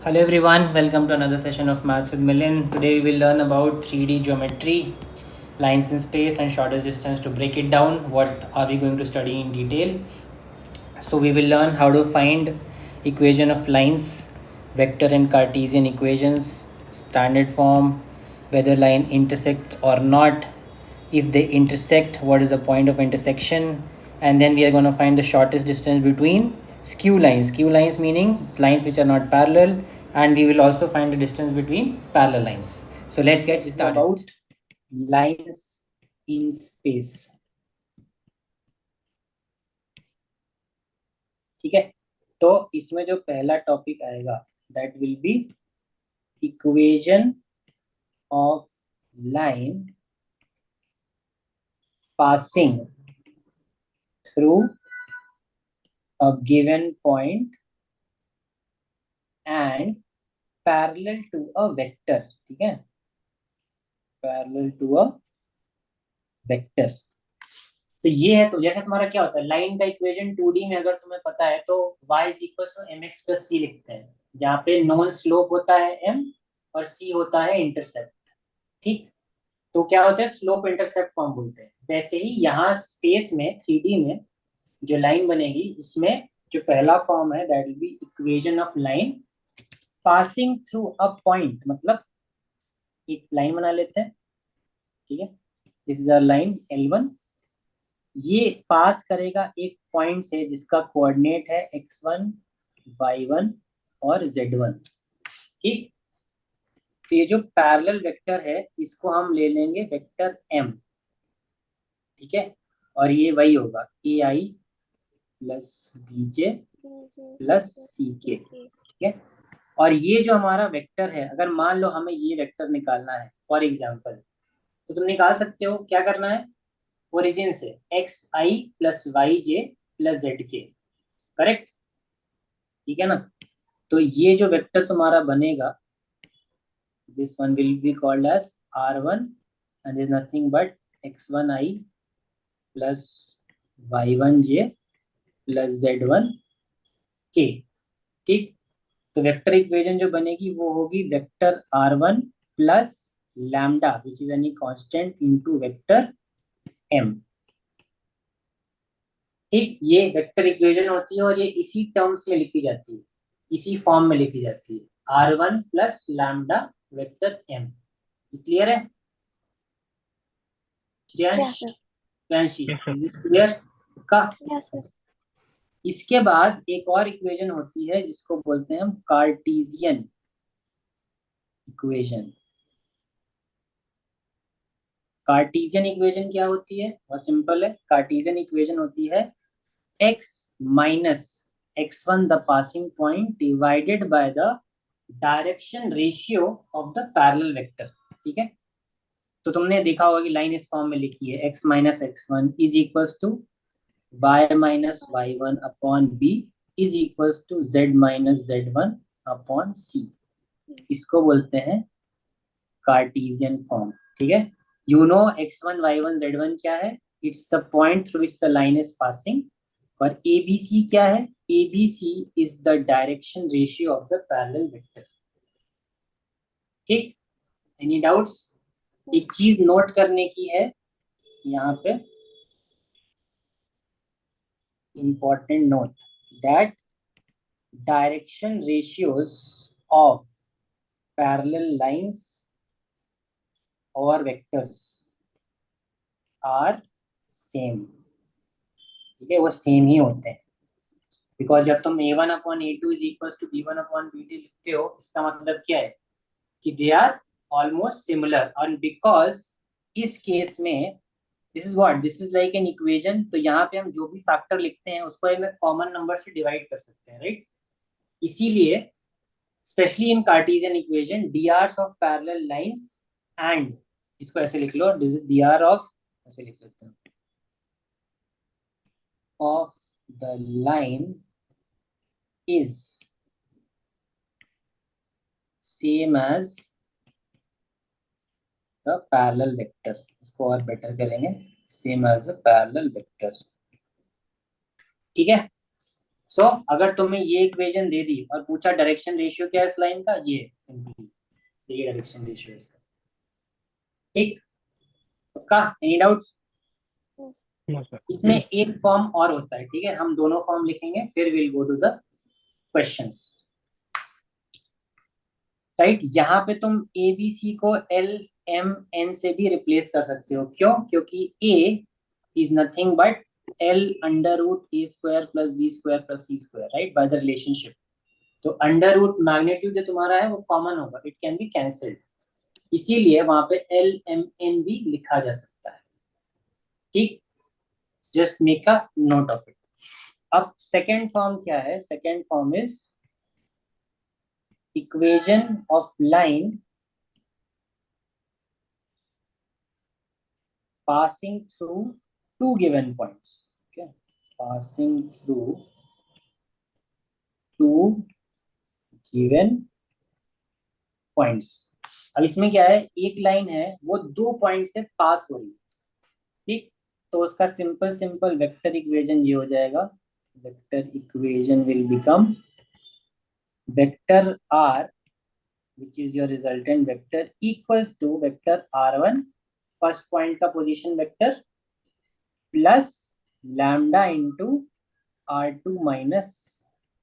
Hello everyone, welcome to another session of Maths with Milind. Today we will learn about 3D geometry, lines in space and shortest distance. To break it down, what are we going to study in detail? So we will learn how to find equation of lines, vector and Cartesian equations, standard form, whether line intersect or not, if they intersect, what is the point of intersection, and then we are going to find the shortest distance between skew lines meaning lines which are not parallel, and we will also find the distance between parallel lines. So let's get started. About lines in space. ठीक है, तो इसमें जो पहला topic आएगा that will be equation of line passing through a given point and parallel to a vector. ठीक है, parallel to a vector. तो ये है, तो जैसे तुम्हारा क्या होता है लाइन का इक्वेशन 2D में अगर तुम्हें पता है तो y is equal to mx plus c लिखते हैं, जहाँ पे नॉन स्लोप होता है m और c होता है इंटरसेप्ट. ठीक, तो क्या होता है स्लोप इंटरसेप्ट फॉर्म बोलते हैं. वैसे ही यहाँ स्पेस में 3D में जो लाइन बनेगी उसमें जो पहला फॉर्म है that will be equation of line passing through a point. मतलब एक लाइन बना लेते हैं, ठीक है, this is a line L1. ये पास करेगा एक पॉइंट से जिसका कोऑर्डिनेट है x1, y1 और z1. ठीक, तो ये जो पैरेलल वेक्टर है इसको हम ले लेंगे वेक्टर m. ठीक है, और ये वही होगा ai plus bj plus ck. ठीक है, और ये जो हमारा वेक्टर है, अगर मान लो हमें ये वेक्टर निकालना है फॉर एग्जांपल, तो तुम निकाल सकते हो. क्या करना है, ओरिजिन से x i plus y j plus z k. Correct, ठीक है ना. तो ये जो वेक्टर तुम्हारा बनेगा this one will be called as R1 and this nothing but x1i plus y1j plus z1k. ठीक, तो वेक्टर इक्वेशन जो बनेगी वो होगी vector R1 plus lambda which is any constant into vector m. ठीक, ये वेक्टर इक्वेशन होती है और ये इसी टर्म्स में लिखी जाती है, इसी फॉर्म में लिखी जाती है, R1 plus lambda vector m. Clear है Shreyansh? Shreyanshi, is it clear का? इसके बाद एक और इक्वेशन होती है जिसको बोलते हैं हम कार्टेशियन इक्वेशन. कार्टेशियन इक्वेशन क्या होती है, बहुत सिंपल है. कार्टेशियन इक्वेशन होती है x minus x1 the passing point divided by the direction ratio of the parallel vector. ठीक है, तो तुमने देखा होगा कि लाइन इस फॉर्म में लिखी है x minus x1 is equals to y minus y1 upon b is equals to z minus z1 upon c. इसको बोलते हैं कार्टेशियन फॉर्म. ठीक है, you know x1 y1 z1 क्या है, it's the point through which the line is passing. और ABC क्या है, ABC is the direction ratio of the parallel vector. ठीक, एनी डाउट्स? एक चीज नोट करने की है यहाँ पे, important note, that direction ratios of parallel lines और वेक्टर्स आर सेम. ठीक है, वो सेम ही होते हैं, बिकॉज जब तुम a1 upon a2 is equal to b1 upon b2 लिखते हो इसका मतलब क्या है कि दे आर ऑलमोस्ट सिमिलर. और बिकॉज इस केस में this is what, this is like an equation, तो यहाँ पे हम जो भी फैक्टर लिखते हैं उसको हमें कॉमन नंबर से डिवाइड कर सकते हैं, राइट. इसीलिए specially in Cartesian equation D hours of parallel lines and, इसको ऐसे लिख लो, डी आर ऑफ, ऐसे लिख लेते हैं, of the line is same as the parallel vector. इसको और बेटर करेंगे, same as the parallel vector. ठीक है, सो अगर तुम्हें ये इक्वेशन दे दी और पूछा डायरेक्शन रेशियो क्या है इस लाइन का, ये सिंपली ये डायरेक्शन रेशियो है इसका। ठीक, पक्का? Any doubts? No sir. इसमें एक फॉर्म और होता है, ठीक है, हम दोनों फॉर्म लिखेंगे फिर will go to the questions. Right, यहाँ पे तुम ए बी सी को एल एम एन से भी रिप्लेस कर सकते हो। क्यों? क्योंकि A is nothing but L under root A square plus B square plus C square, right, by the relationship. तो अंडर रूट मैग्नीट्यूड जो तुम्हारा है वो कॉमन होगा, इट कैन बी कैंसल्ड, इसीलिए वहां पे एल एम एन भी लिखा जा सकता है। ठीक, just make a note of it. अब सेकेंड फॉर्म क्या है? Second form is equation of line passing through two given points. Okay, passing through two given points. अब इसमें क्या है, एक लाइन है वो दो पॉइंट से पास हो रही है। ठीक, तो उसका सिंपल सिंपल वेक्टर इक्वेशन ये हो जाएगा, vector equation will become vector R which is your resultant vector equals to vector r1 first point का position vector plus lambda into r2 minus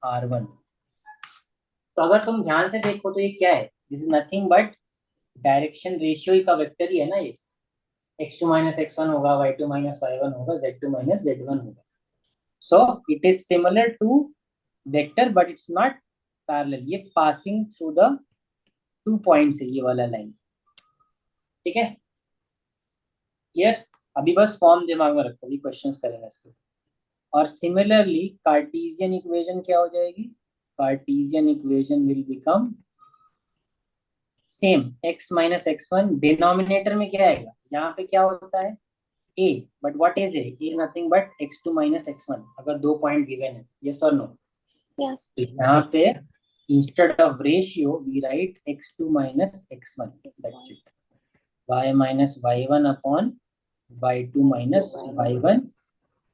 r1। तो अगर तुम ध्यान से देखो तो ये क्या है, this is nothing but direction ratio ही का वेक्टर ही है ना ये। x2 माइनस x1 होगा, y2 माइनस y1 होगा, z2 माइनस z1 होगा। So it is similar to vector but it's not parallel, ये passing through the two points है ये वाला लाइन। ठीक है, क्लियर? अभी बस फॉर्म दिमाग में रखो, अभी क्वेश्चंस करेंगे इसको। और सिमिलरली कार्टेशियन इक्वेशन क्या हो जाएगी? Cartesian equation will become same, x minus x one, denominator में क्या आएगा, यहाँ पे क्या होता है a, but what is a is nothing but x2 minus x1 अगर दो पॉइंट गिवन है, यस और नो? Yes. तो यहाँ पे instead of ratio we write x2 minus x1, that's it. y minus y1 upon y2 minus y1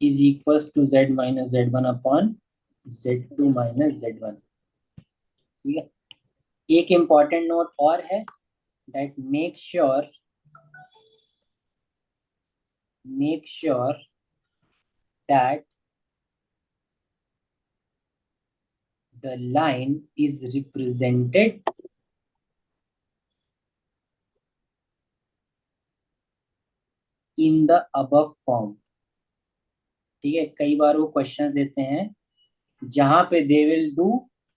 is equals to z minus z1 upon z2 minus z1। ठीक है, एक important note और है, that make sure that the line is represented in the above form। ठीक है, कई बार वो question देते हैं जहां पे दे विल डू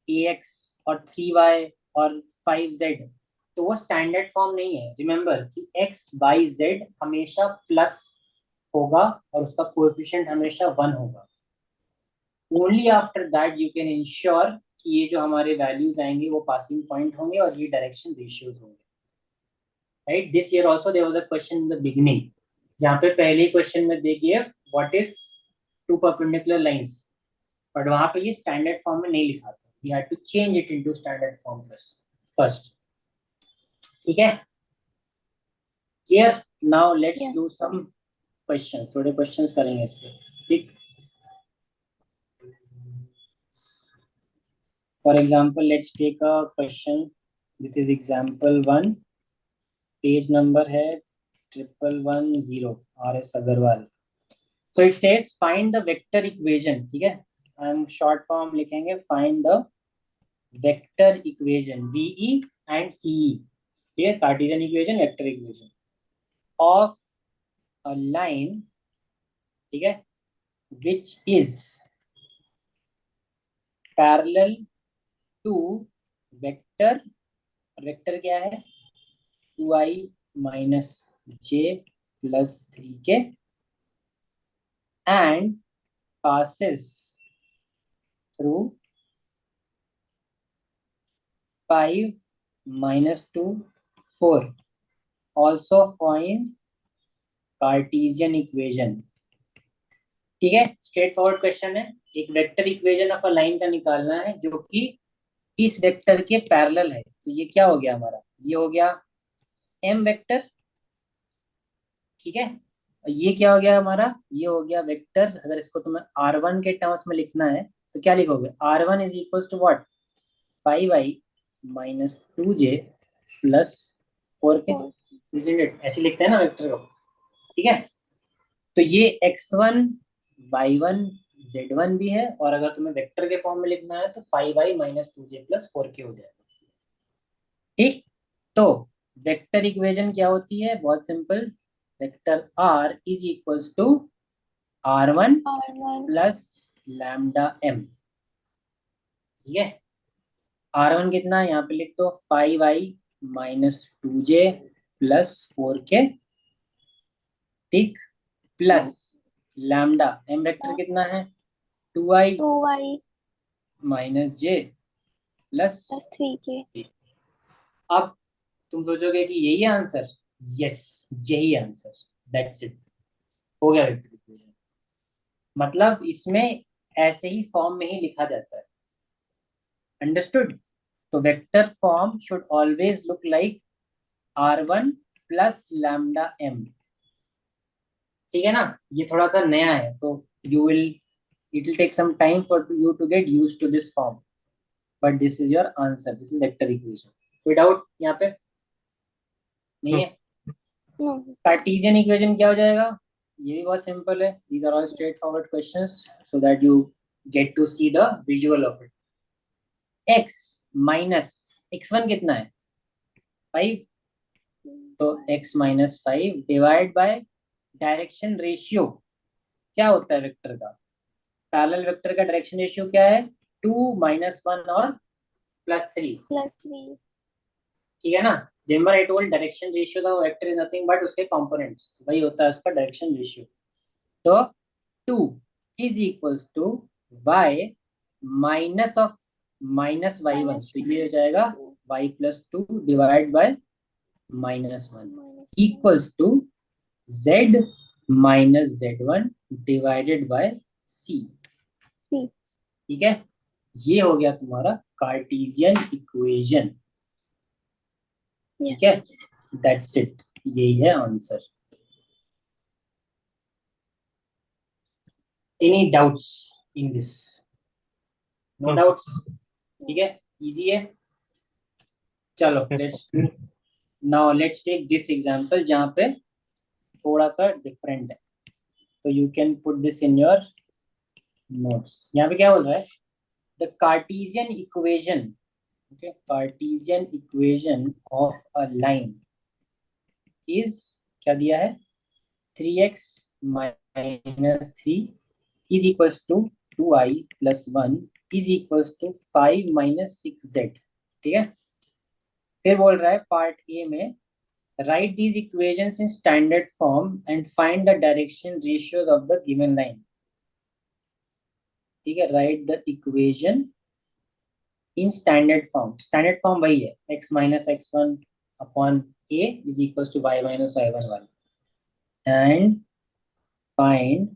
ax और 3y और 5z, तो वो स्टैंडर्ड फॉर्म नहीं है। रिमेंबर कि x by z हमेशा प्लस होगा और उसका कोएफिशिएंट हमेशा 1 होगा। Only after that you can ensure कि ये जो हमारे वैल्यूज आएंगे वो पासिंग पॉइंट होंगे और ये डायरेक्शन रेशियोज होंगे। Right, this year also there was a question in the beginning जहाँ पे पहले क्वेश्चन में they give what is to perpendicular lines, but वहां पे ये स्टैंडर्ड फॉर्म में नहीं लिखा था, we had to change it into standard form first. ठीक है, clear? Now let's Yes. Do some questions, थोड़े क्वेश्चंस करेंगे इस पे। ठीक, for example let's take a question, this is example 1, page number है 1110, RS Agarwal. So it says find the vector equation. ठीक है, हम शॉर्ट फॉर्म लिखेंगे, find the vector equation VE and CE। ठीक है, Cartesian equation, vector equation of a line, ठीक है, which is parallel to vector, vector क्या है 2i minus j plus 3k and passes through 5 minus 2 4, also find Cartesian equation. ठीक है, straight forward question है, एक vector equation of a line का निकालना है जो कि इस वेक्टर के पैरेलल है। तो ये क्या हो गया हमारा, ये हो गया m वेक्टर। ठीक है, ये क्या हो गया हमारा, ये हो गया वेक्टर, अगर इसको तुम्हें r1 के टर्म्स में लिखना है तो क्या लिखोगे, R1 is equal to what, 5i minus 2j plus 4k, isn't it? ऐसे लिखते हैं ना वेक्टर को, ठीक है। तो ये x1 y1 z1 भी है, और अगर तुम्हें वेक्टर के फॉर्म में लिखना है तो 5i minus 2j plus 4k हो जाएगा, ठीक। तो वेक्टर इक्वेशन क्या होती है, बहुत simple, vector r is equals to r1 R1 plus lambda m, ठीक है। R1 कितना है यहाँ पे लिख दो, 5i minus 2j plus 4k, ठीक, प्लस लैम्डा m वेक्टर कितना है, 2i 2y minus j plus. 3k। अब तुम सोचोगे कि यही आंसर, यस यही आंसर, दैट्स इट, हो गया वेक्टर इक्वेशन। मतलब इसमें ऐसे ही फॉर्म में ही लिखा जाता है, अंडरस्टूड। तो vector form should always look like R1 plus lambda m, ठीक है ना। ये थोड़ा सा नया है, तो you will, it will take some time for you to get used to this form, but this is your answer, this is vector equation. कोई डाउट यहाँ पे नहीं है? No. कार्टेशियन इक्वेशन क्या हो जाएगा, ये भी बहुत सिंपल है, these are all straightforward questions, so that you get to see the visual of it. x minus x1 कितना है, 5, तो x minus 5 divide by direction ratio, क्या होता है वेक्टर का, पैरेलल वेक्टर का डायरेक्शन रेशियो क्या है, 2 माइनस 1 और प्लस 3, +3। ठीक है ना। Remember I told direction ratio the vector is nothing but उसके कंपोनेंट्स, वही होता है उसका डायरेक्शन रेशियो। तो 2 is equals to y minus of minus y1, तो ये हो जाएगा y plus 2 divide by minus 1 equals to z minus z1 divided by c, ठीक है। ये हो गया तुम्हारा कार्टेशियन इक्वेशन, ठीक है, दैट्स इट, यही है answer. Any doubts in this? No doubts, ठीक है, इजी है। चलो let's now let's take this example जहाँ पे थोड़ा सा डिफरेंट है, तो you can put this in your notes. यहाँ पे क्या बोल रहा है, the Cartesian equation, okay, Cartesian equation of a line is, क्या दिया है, 3x minus 3 is equals to 2i plus 1 is equals to 5 minus 6z, ठीक है। फिर बोल रहा है पार्ट ए में, write these equations in standard form and find the direction ratios of the given line, ठीक है। write the equation in standard form, standard form वही है, x minus x1 upon a is equals to y minus y1 1, and find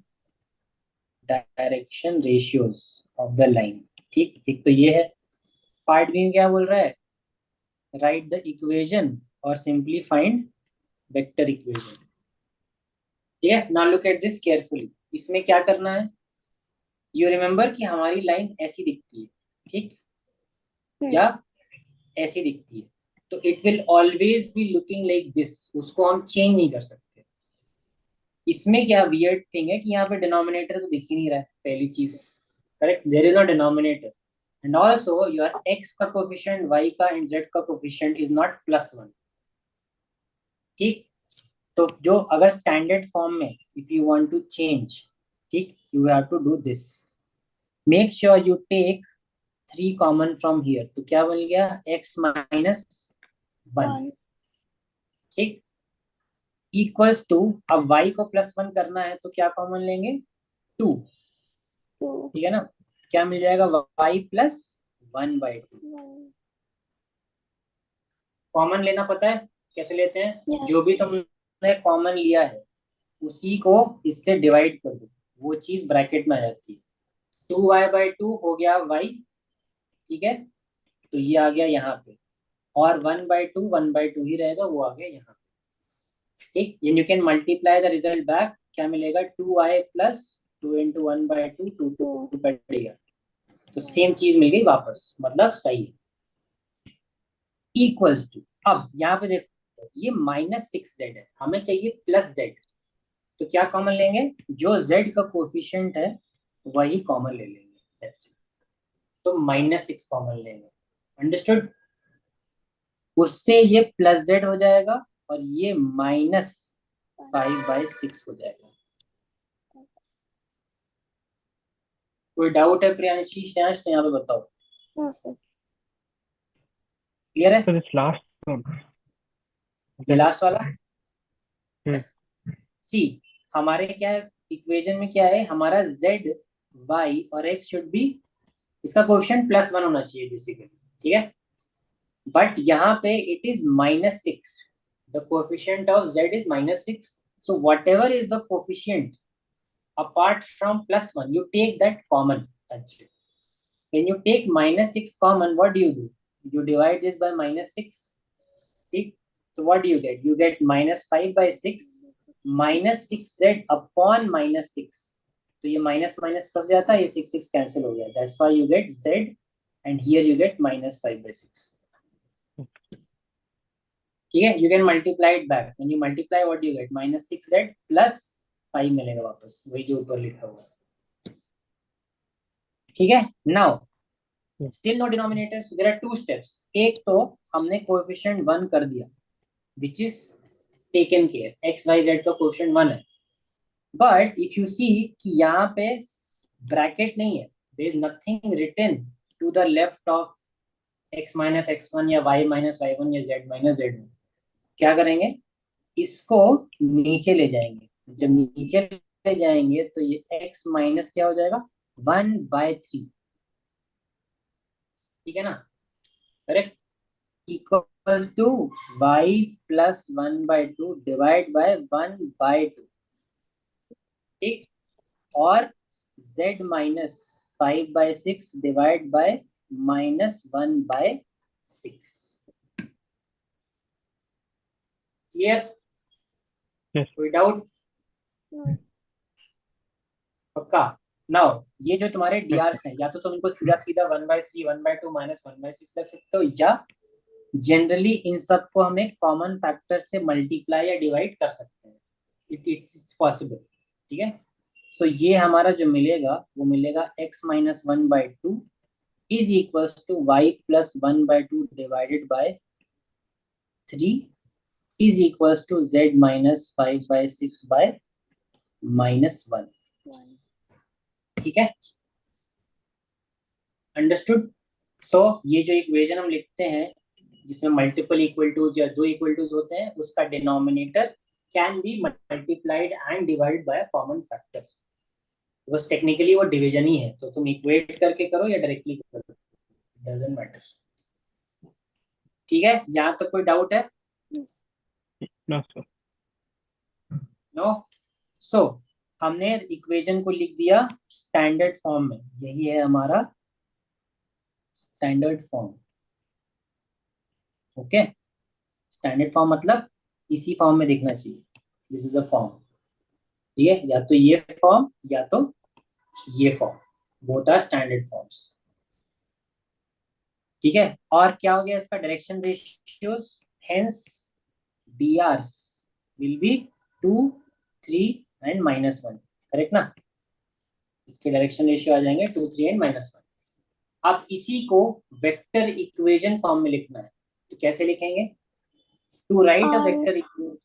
direction ratios of the line, ठीक। एक तो ये है। Part B में क्या बोल रहा है, write the equation और simply find vector equation, ठीक है। now look at this carefully, इसमें क्या करना है, यू रिमेंबर कि हमारी लाइन ऐसी दिखती है, ठीक, या ऐसी दिखती है, तो it will always be looking like this, उसको हम चेंज नहीं कर सकते। इसमें क्या वियर्ड थिंग है कि यहाँ पे डिनोमिनेटर तो दिख ही नहीं रहा है, पहली चीज, correct, there is no denominator, and also your X का कोफिशिएंट, वाई का एंड जेड का कोफिशिएंट इज नॉट +1, ठीक। तो जो अगर स्टैंडर्ड फॉर्म में if you want to change, ठीक, you have to do this, make sure you take 3 common from here, तो क्या बन गया, x माइनस 1, ठीक, इक्वल्स टू, अब y को +1 करना है तो क्या कॉमन लेंगे, 2, ठीक है ना। क्या मिल जाएगा, y प्लस 1/2, कॉमन लेना पता है कैसे लेते हैं, जो भी तुमने कॉमन लिया है उसी को इससे डिवाइड कर दो, वो चीज ब्रैकेट में आ जाती है, 2y/2 हो गया y, ठीक है, तो ये आ गया यहाँ पे, और 1/2 ही रहेगा, वो आ गया यहाँ पे, ठीक। You can multiply the result back, क्या मिलेगा, 2i प्लस 2 इंटू 1/2, 2 कटेगा, तो सेम चीज मिल गई वापस, मतलब सही है। इक्वल्स टू, अब यहाँ पे देखो ये -6z है, हमें चाहिए +z। तो क्या कॉमन लेंगे, जो z का कोफिशिएंट है वही कॉमन ले लेंगे। That's it. तो -6 कॉमन लेंगे। अंडरस्टूड। उससे ये +z हो जाएगा और ये -5/6 हो जाएगा। कोई डाउट है प्रियांशी, श्रेयांश, तो यहाँ पे बताओ। No sir. क्लियर है? सर इस लास्ट वन। ये लास्ट वाला। हम्म। सी, हमारे क्या इक्वेशन में क्या है, हमारा z y और x शुड बी, इसका कोएफिशिएंट +1 होना चाहिए बेसिकली, ठीक है। बट यहाँ पे it is -6, the coefficient of z is -6, so what ever is the coefficient apart from +1 you take that common. That's it. When you take -6 common, what do? You divide this by -6, ठीक। so what do you get? You get -5/6 -6z upon -6, तो ये minus minus फंस जाता है, ये 6 cancel हो गया, that's why you get z and here you get -5/6, ठीक है। You can multiply it back, when you multiply what you get, -6z plus 5 मिलेगा वापस, वही जो ऊपर लिखा हुआ है, ठीक है। Now still no denominator, so there are two steps. एक तो हमने कोएफिशिएंट 1 कर दिया, which is taken care, x y z का कोएफिशिएंट 1 है। बट इफ यू सी कि यहाँ पे ब्रैकेट नहीं है, there is nothing written to the left of x minus x1 या y माइनस y1 या z माइनस z1, क्या करेंगे, इसको नीचे ले जाएंगे। जब नीचे ले जाएंगे तो ये x माइनस क्या हो जाएगा, 1/3, ठीक है ना, correct. Equals to y plus 1/2 divide by 1/2, ठीक। और z minus 5/6 divide by -1/6, clear? Yes. कोई डाउट? नो। पक्का? नाउ ये जो तुम्हारे डीआरस हैं, या तो तुम इनको सीधा सीधा 1/3 1/2 -1/6 लग सकते हो, या जनरली इन सबको हम एक कॉमन फैक्टर से मल्टीप्लाई या डिवाइड कर सकते हैं, इट्स पॉसिबल, ठीक है। सो ये हमारा जो मिलेगा वो मिलेगा x minus 1/2 is equals to y plus 1/2 divided by 3 is equals to z minus 5/6 by -1, ठीक है। अंडरस्टूड। सो ये जो इक्वेशन हम लिखते हैं जिसमें मल्टीपल इक्वल टूज या दो इक्वल टूज होते हैं, उसका denominator can be multiplied and divided by common factor, because technically वो डिवीजन ही है, तो तुम इक्वेट करके करो या डायरेक्टली करो, डजंट मैटर, ठीक है। यहाँ तक कोई डाउट है? No, sir. नो। सो हमने इक्वेशन को लिख दिया स्टैंडर्ड फॉर्म में, यही है हमारा standard form, okay. Standard form मतलब इसी फॉर्म में दिखना चाहिए, दिस इज अ फॉर्म, ठीक है। या तो ये फॉर्म या तो ये form, both are standard forms, ठीक है। और क्या हो गया इसका direction ratios, hence DRs will be 2 3 and -1, correct ना। इसके डायरेक्शन रेशियो आ जाएंगे 2 3 एंड -1। अब इसी को वेक्टर इक्वेशन फॉर्म में लिखना है, तो कैसे लिखेंगे, to write a vector equation,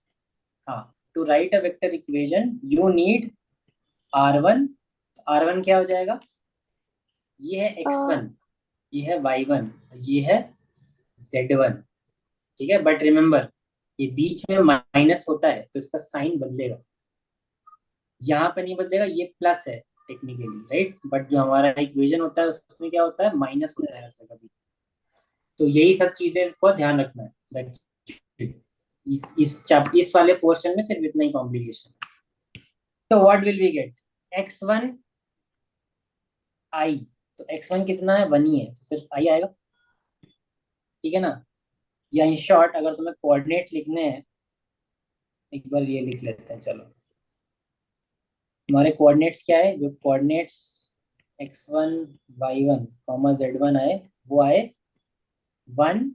हाँ, to write a vector equation you need r1, r1 क्या हो जाएगा, ये है x1, ये है y1, ये है z1, ठीक है। बट रिमेंबर ये बीच में माइनस होता है तो इसका साइन बदलेगा, यहाँ पे नहीं बदलेगा, ये प्लस है टेक्निकली, राइट, बट जो हमारा इक्वेशन होता है उसमें क्या होता है, माइनस होता है ऐसा कभी, तो यही सब चीजें को ध्यान रखना है। इस वाले पोर्शन में सिर्फ इतना ही कॉम्प्लिकेशन। तो what will we get, x1 i, तो x1 कितना है, 1 ही है, तो सिर्फ i आएगा, ठीक है ना। या इन शॉर्ट अगर तुम्हें कोऑर्डिनेट लिखने हैं, एक बार ये लिख लेते हैं, चलो हमारे कोऑर्डिनेट्स क्या है, जो coordinates x1 y1 comma z1 आए, वो आए 1,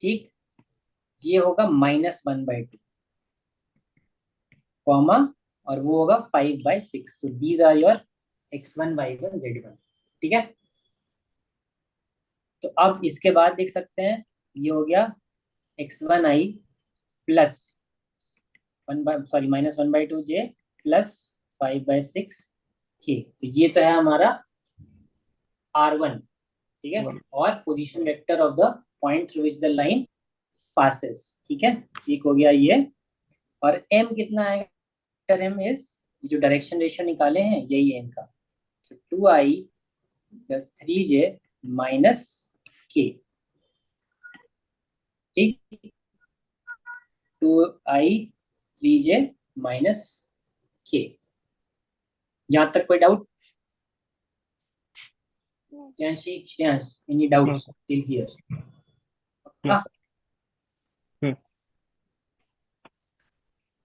ठीक। ये होगा -1/2 कॉमा, और वो होगा 5/6। So these are your x1 y1 z1, ठीक है। तो अब इसके बाद लिख सकते हैं, ये हो गया x1i plus -1/2j plus 5/6k। तो ये तो है हमारा r1, ठीक है, और position vector of the point through which the line passes, ठीक है। एक हो गया ये, और m कितना आएगा, वेक्टर m इज, जो डायरेक्शन रेशियो निकाले हैं यही है इनका, 2i plus 3j minus k, ठीक। 2i 3j minus k। यहाँ तक कोई doubt? No, Shreyansh, any doubts till here? Hmm.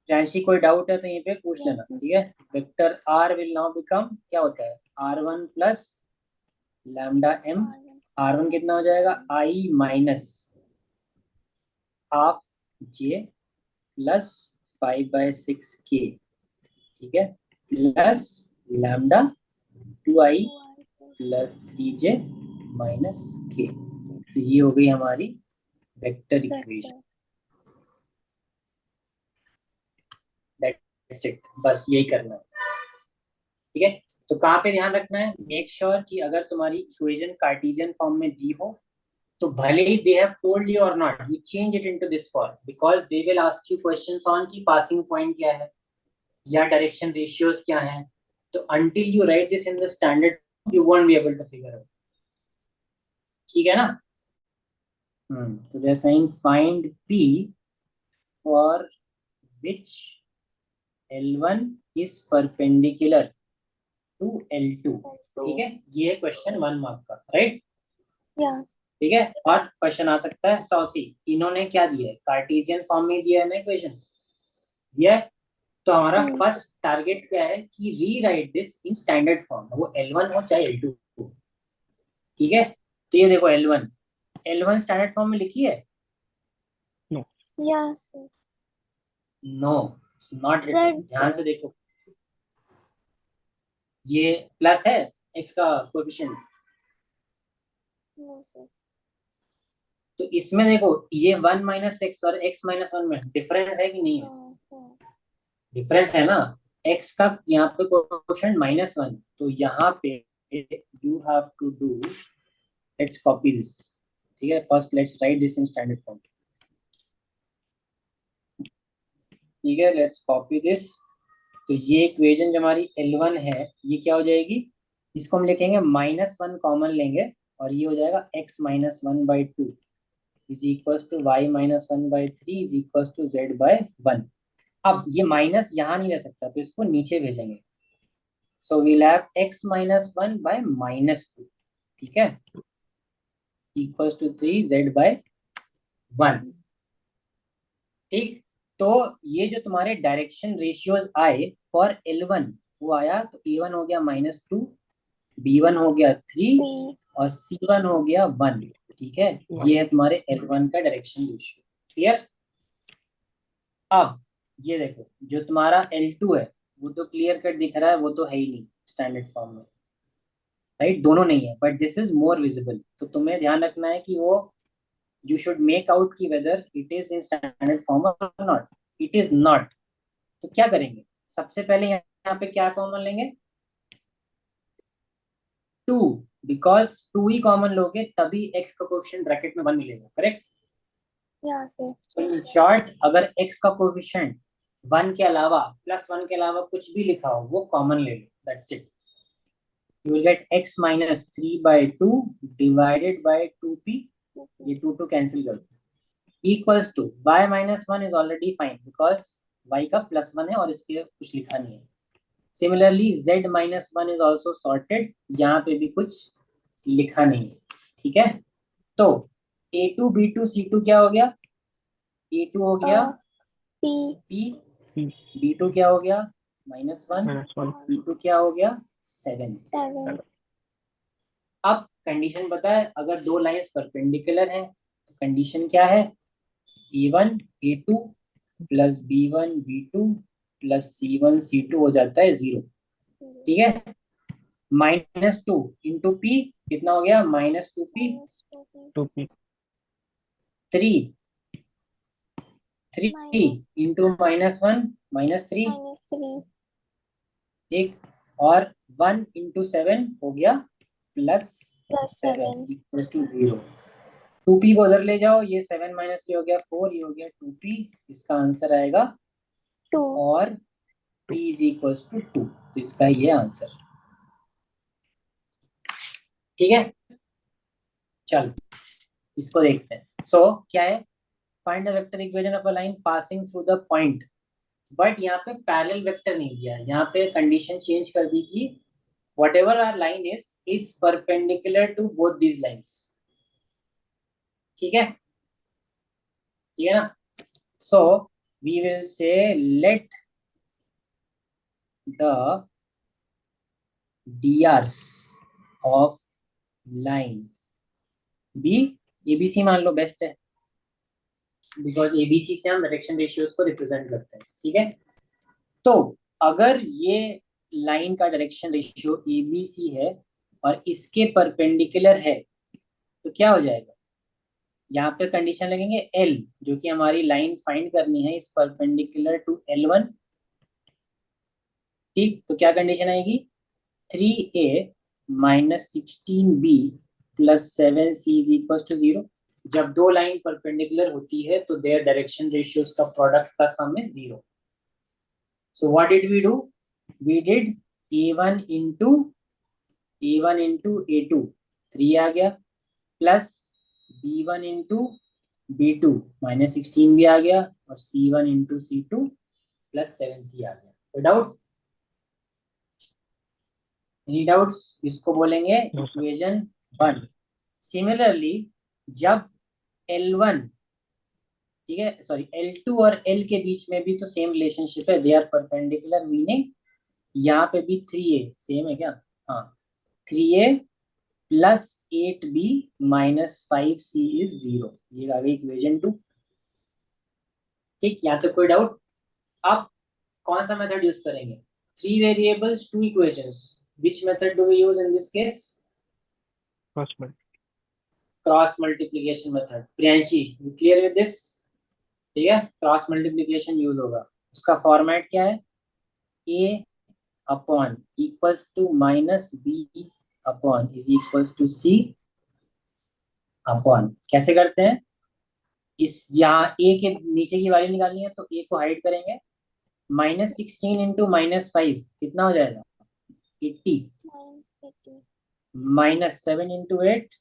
Shreyanshi, कोई डाउट है तो यहीं पे पूछ Yes, लेना, sir. ठीक है। Vector r will now become, क्या होता है, r1 plus lambda m। R1. r1 कितना हो जाएगा, i minus half j plus 5/6k, ठीक है, plus lambda 2i 2i plus plus 3j minus k। तो ये हो गई हमारी vector equation. vector. That's it, बस यही करना है, ठीक है। तो कहाँ पे ध्यान रखना है, मेक श्योर कि अगर तुम्हारी इक्वेशन कार्टेशियन फॉर्म में दी हो, तो भले ही दे हैव टोल्ड यू और not, you change it into this form, because they will ask you questions on की पासिंग पॉइंट क्या है या डायरेक्शन रेशियोज क्या हैं। तो until you write this in the standard you won't be able to figure out, ठीक है ना। तो they are saying find p for which L1 is perpendicular to L2, ठीक है। ये है क्वेश्चन 1 मार्क का, राइट। Yeah. ठीक है, और क्वेश्चन आ सकता है 100 इन्होंने क्या दिया है, कार्टेशियन फॉर्म में दिया है ना इक्वेशन, दिया है। तो हमारा फर्स्ट टारगेट क्या है कि rewrite this in standard form, वो L1 हो चाहे L2 हो, ठीक है। तो ये देखो L1 स्टैंडर्ड फॉर्म में लिखी है, Yes, sir. No, not written. ध्यान से देखो, ये प्लस है x का कोएफिशिएंट, No, sir. तो इसमें देखो ये 1 माइनस एक्स और x माइनस 1 में डिफरेंस है कि नहीं है, No, sir. डिफरेंस है ना। x का यहाँ पे कोएफिशिएंट -1, तो यहाँ पे you have to do, let's copy this, ठीक है। First let's write this in standard form, ठीक है, लेट्स कॉपी दिस। तो ये इक्वेशन जो हमारी L1 है, ये क्या हो जाएगी, इसको हम लिखेंगे -1 कॉमन लेंगे, और ये हो जाएगा x-1/2 is equal to y-1/3 is equal to z/1। अब ये माइनस यहाँ नहीं रह सकता, तो इसको नीचे भेजेंगे, सो वील हैव x-1/-2, ठीक है, इक्वल टू 3 z/1, ठीक। तो ये जो तुम्हारे डायरेक्शन रेशियोज आए फॉर L1, वो आया, तो A1 हो गया -2, B1 हो गया 3, 3. और C1 हो गया 1, ठीक है। ये है तुम्हारे L1 का डायरेक्शन रेशियो, क्लियर। अब ये देखो, जो तुम्हारा L2 है वो तो क्लियर कट दिख रहा है, वो तो है ही नहीं स्टैंडर्ड फॉर्म में, राइट, दोनों नहीं है, but this is more visible. तो तुम्हें ध्यान रखना है कि वो, यू शुड मेक आउट की whether it is in standard form और नॉट। इट इज नॉट, तो क्या करेंगे, सबसे पहले यहाँ पे क्या कॉमन लेंगे, 2, बिकॉज 2 ही कॉमन लोगे तभी x का कोएफिशिएंट ब्रैकेट में 1 मिलेगा, correct. Yeah, sir. So in short, अगर x का कोएफिशिएंट 1 के अलावा, +1 के अलावा कुछ भी लिखा हो, वो कॉमन ले लो, that's it. You will get x minus 3/2 divided by 2p, ये 2 कैंसिल कर दो, equals to y -1 is already fine because y का +1 है और इसके कुछ लिखा नहीं है। Similarly z -1 is also sorted, यहाँ पे भी कुछ लिखा नहीं है, ठीक है। तो a2 b2 c2 क्या हो गया, a2 हो गया P. p, b2 क्या हो गया -1, -1, c2 क्या हो गया 7, 7. अब कंडीशन पता है, अगर दो लाइंस परपेंडिकुलर हैं तो कंडीशन क्या है, A1 A2 plus B1 B2 plus C1 C2 हो जाता है 0। ठीक है, -2 × P कितना हो गया, -2P। To P 3 3 minus × -1 -3। -3 ठीक, और 1 × 7 हो गया +7 +7 इक्वल्स टू 0। 2P को उधर ले जाओ, ये 7 माइनस ये हो गया 4, ये हो गया 2P। इसका आंसर आएगा 2 और P इज इक्वल्स टू 2, तो इसका ये आंसर। ठीक है, चल इसको देखते हैं। सो क्या है, find the vector equation of a line passing through the point. But यहाँ पे पैरेलल वेक्टर नहीं दिया, यहाँ पे कंडीशन चेंज कर दी कि whatever our line is perpendicular to both these lines। ठीक है, ठीक है ना। so we will say let the drs of line be ABC, मान लो बेस्ट है, बिकॉज ABC से हम डायरेक्शन रेशियोज को रिप्रेजेंट करते हैं। ठीक है, तो अगर ये लाइन का डायरेक्शन रेशियो ABC है और इसके परपेंडिकुलर है तो क्या हो जाएगा, यहाँ पे कंडीशन लगेंगे L, जो कि हमारी लाइन फाइंड करनी है इस परपेंडिकुलर टू L1। ठीक, तो क्या कंडीशन आएगी, 3A - 16B + 7C is equal to 0। जब दो लाइन परपेंडिकुलर होती है तो देयर डायरेक्शन रेशियोज का प्रोडक्ट का सम है 0। So what did we do, we did A1 × A2 3 आ गया, प्लस B1 × B2 -16 भी आ गया, और C1 × C2 + 7C आ गया। कोई डाउट, एनी डाउट्स, इसको बोलेंगे नो सर। इक्वेशन 1। सिमिलरली जब L1, ठीक है सॉरी L2 और L के बीच में भी तो सेम रिलेशनशिप है, दे आर परपेंडिकुलर, मीनिंग यहाँ पे भी 3A सेम है क्या, हाँ 3A + 8B - 5C इज 0, ये आ गई इक्वेशन 2। ठीक, यहाँ तक कोई डाउट। अब कौन सा मेथड यूज करेंगे, 3 variables 2 equations, which method do we use in this case, first में cross multiplication method. Priyanshi you clear with this, ठीक है, क्रॉस मल्टीप्लिकेशन यूज होगा। उसका फॉर्मेट क्या है, A upon equals to -B upon is equals to C upon, कैसे करते हैं, इस यहाँ A के नीचे की वैल्यू निकालनी है तो A को हाइड करेंगे, -16 × -5 कितना हो जाएगा 80, -80 -7 × 8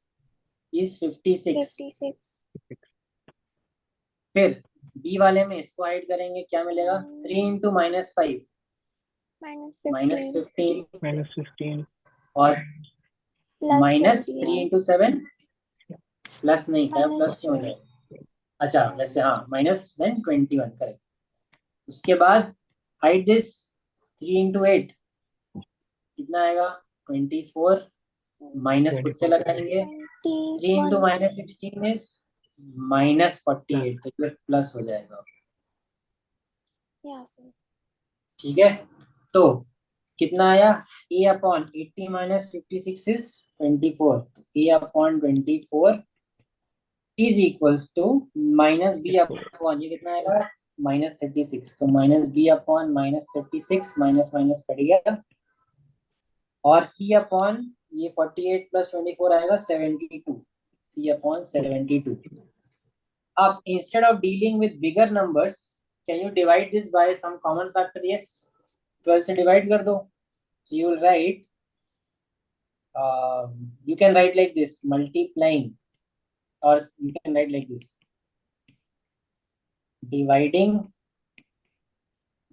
इज 56। 56 फिर B वाले में इसको हाइड करेंगे, क्या मिलेगा, 3 × -5 -15 -15, -15 और +21 -3 × 7 प्लस नहीं, क्या प्लस क्यों हो -12 जाएगा, अच्छा वैसे हाँ -21 करेक्ट। उसके बाद हाइड दिस 3 × 8 कितना आएगा 24, माइनस खुद से 24 लगाएंगे, 3 × -16 इज -48, तो ये प्लस हो जाएगा। यहाँ से ठीक है, तो कितना आया, A अपॉन 80 - 56 इज 24, तो A upon 24 is equals to -B upon, ये कितना आएगा -36, तो -B upon -36, minus minus cut गया, और C अपॉन ये 48 + 24 आएगा 72, C अपॉन 72। अब instead of dealing with bigger numbers, can you divide this by some common factor, yes 12 से डिवाइड कर दो। So you will write, you can write like this, multiplying, or you can write like this, dividing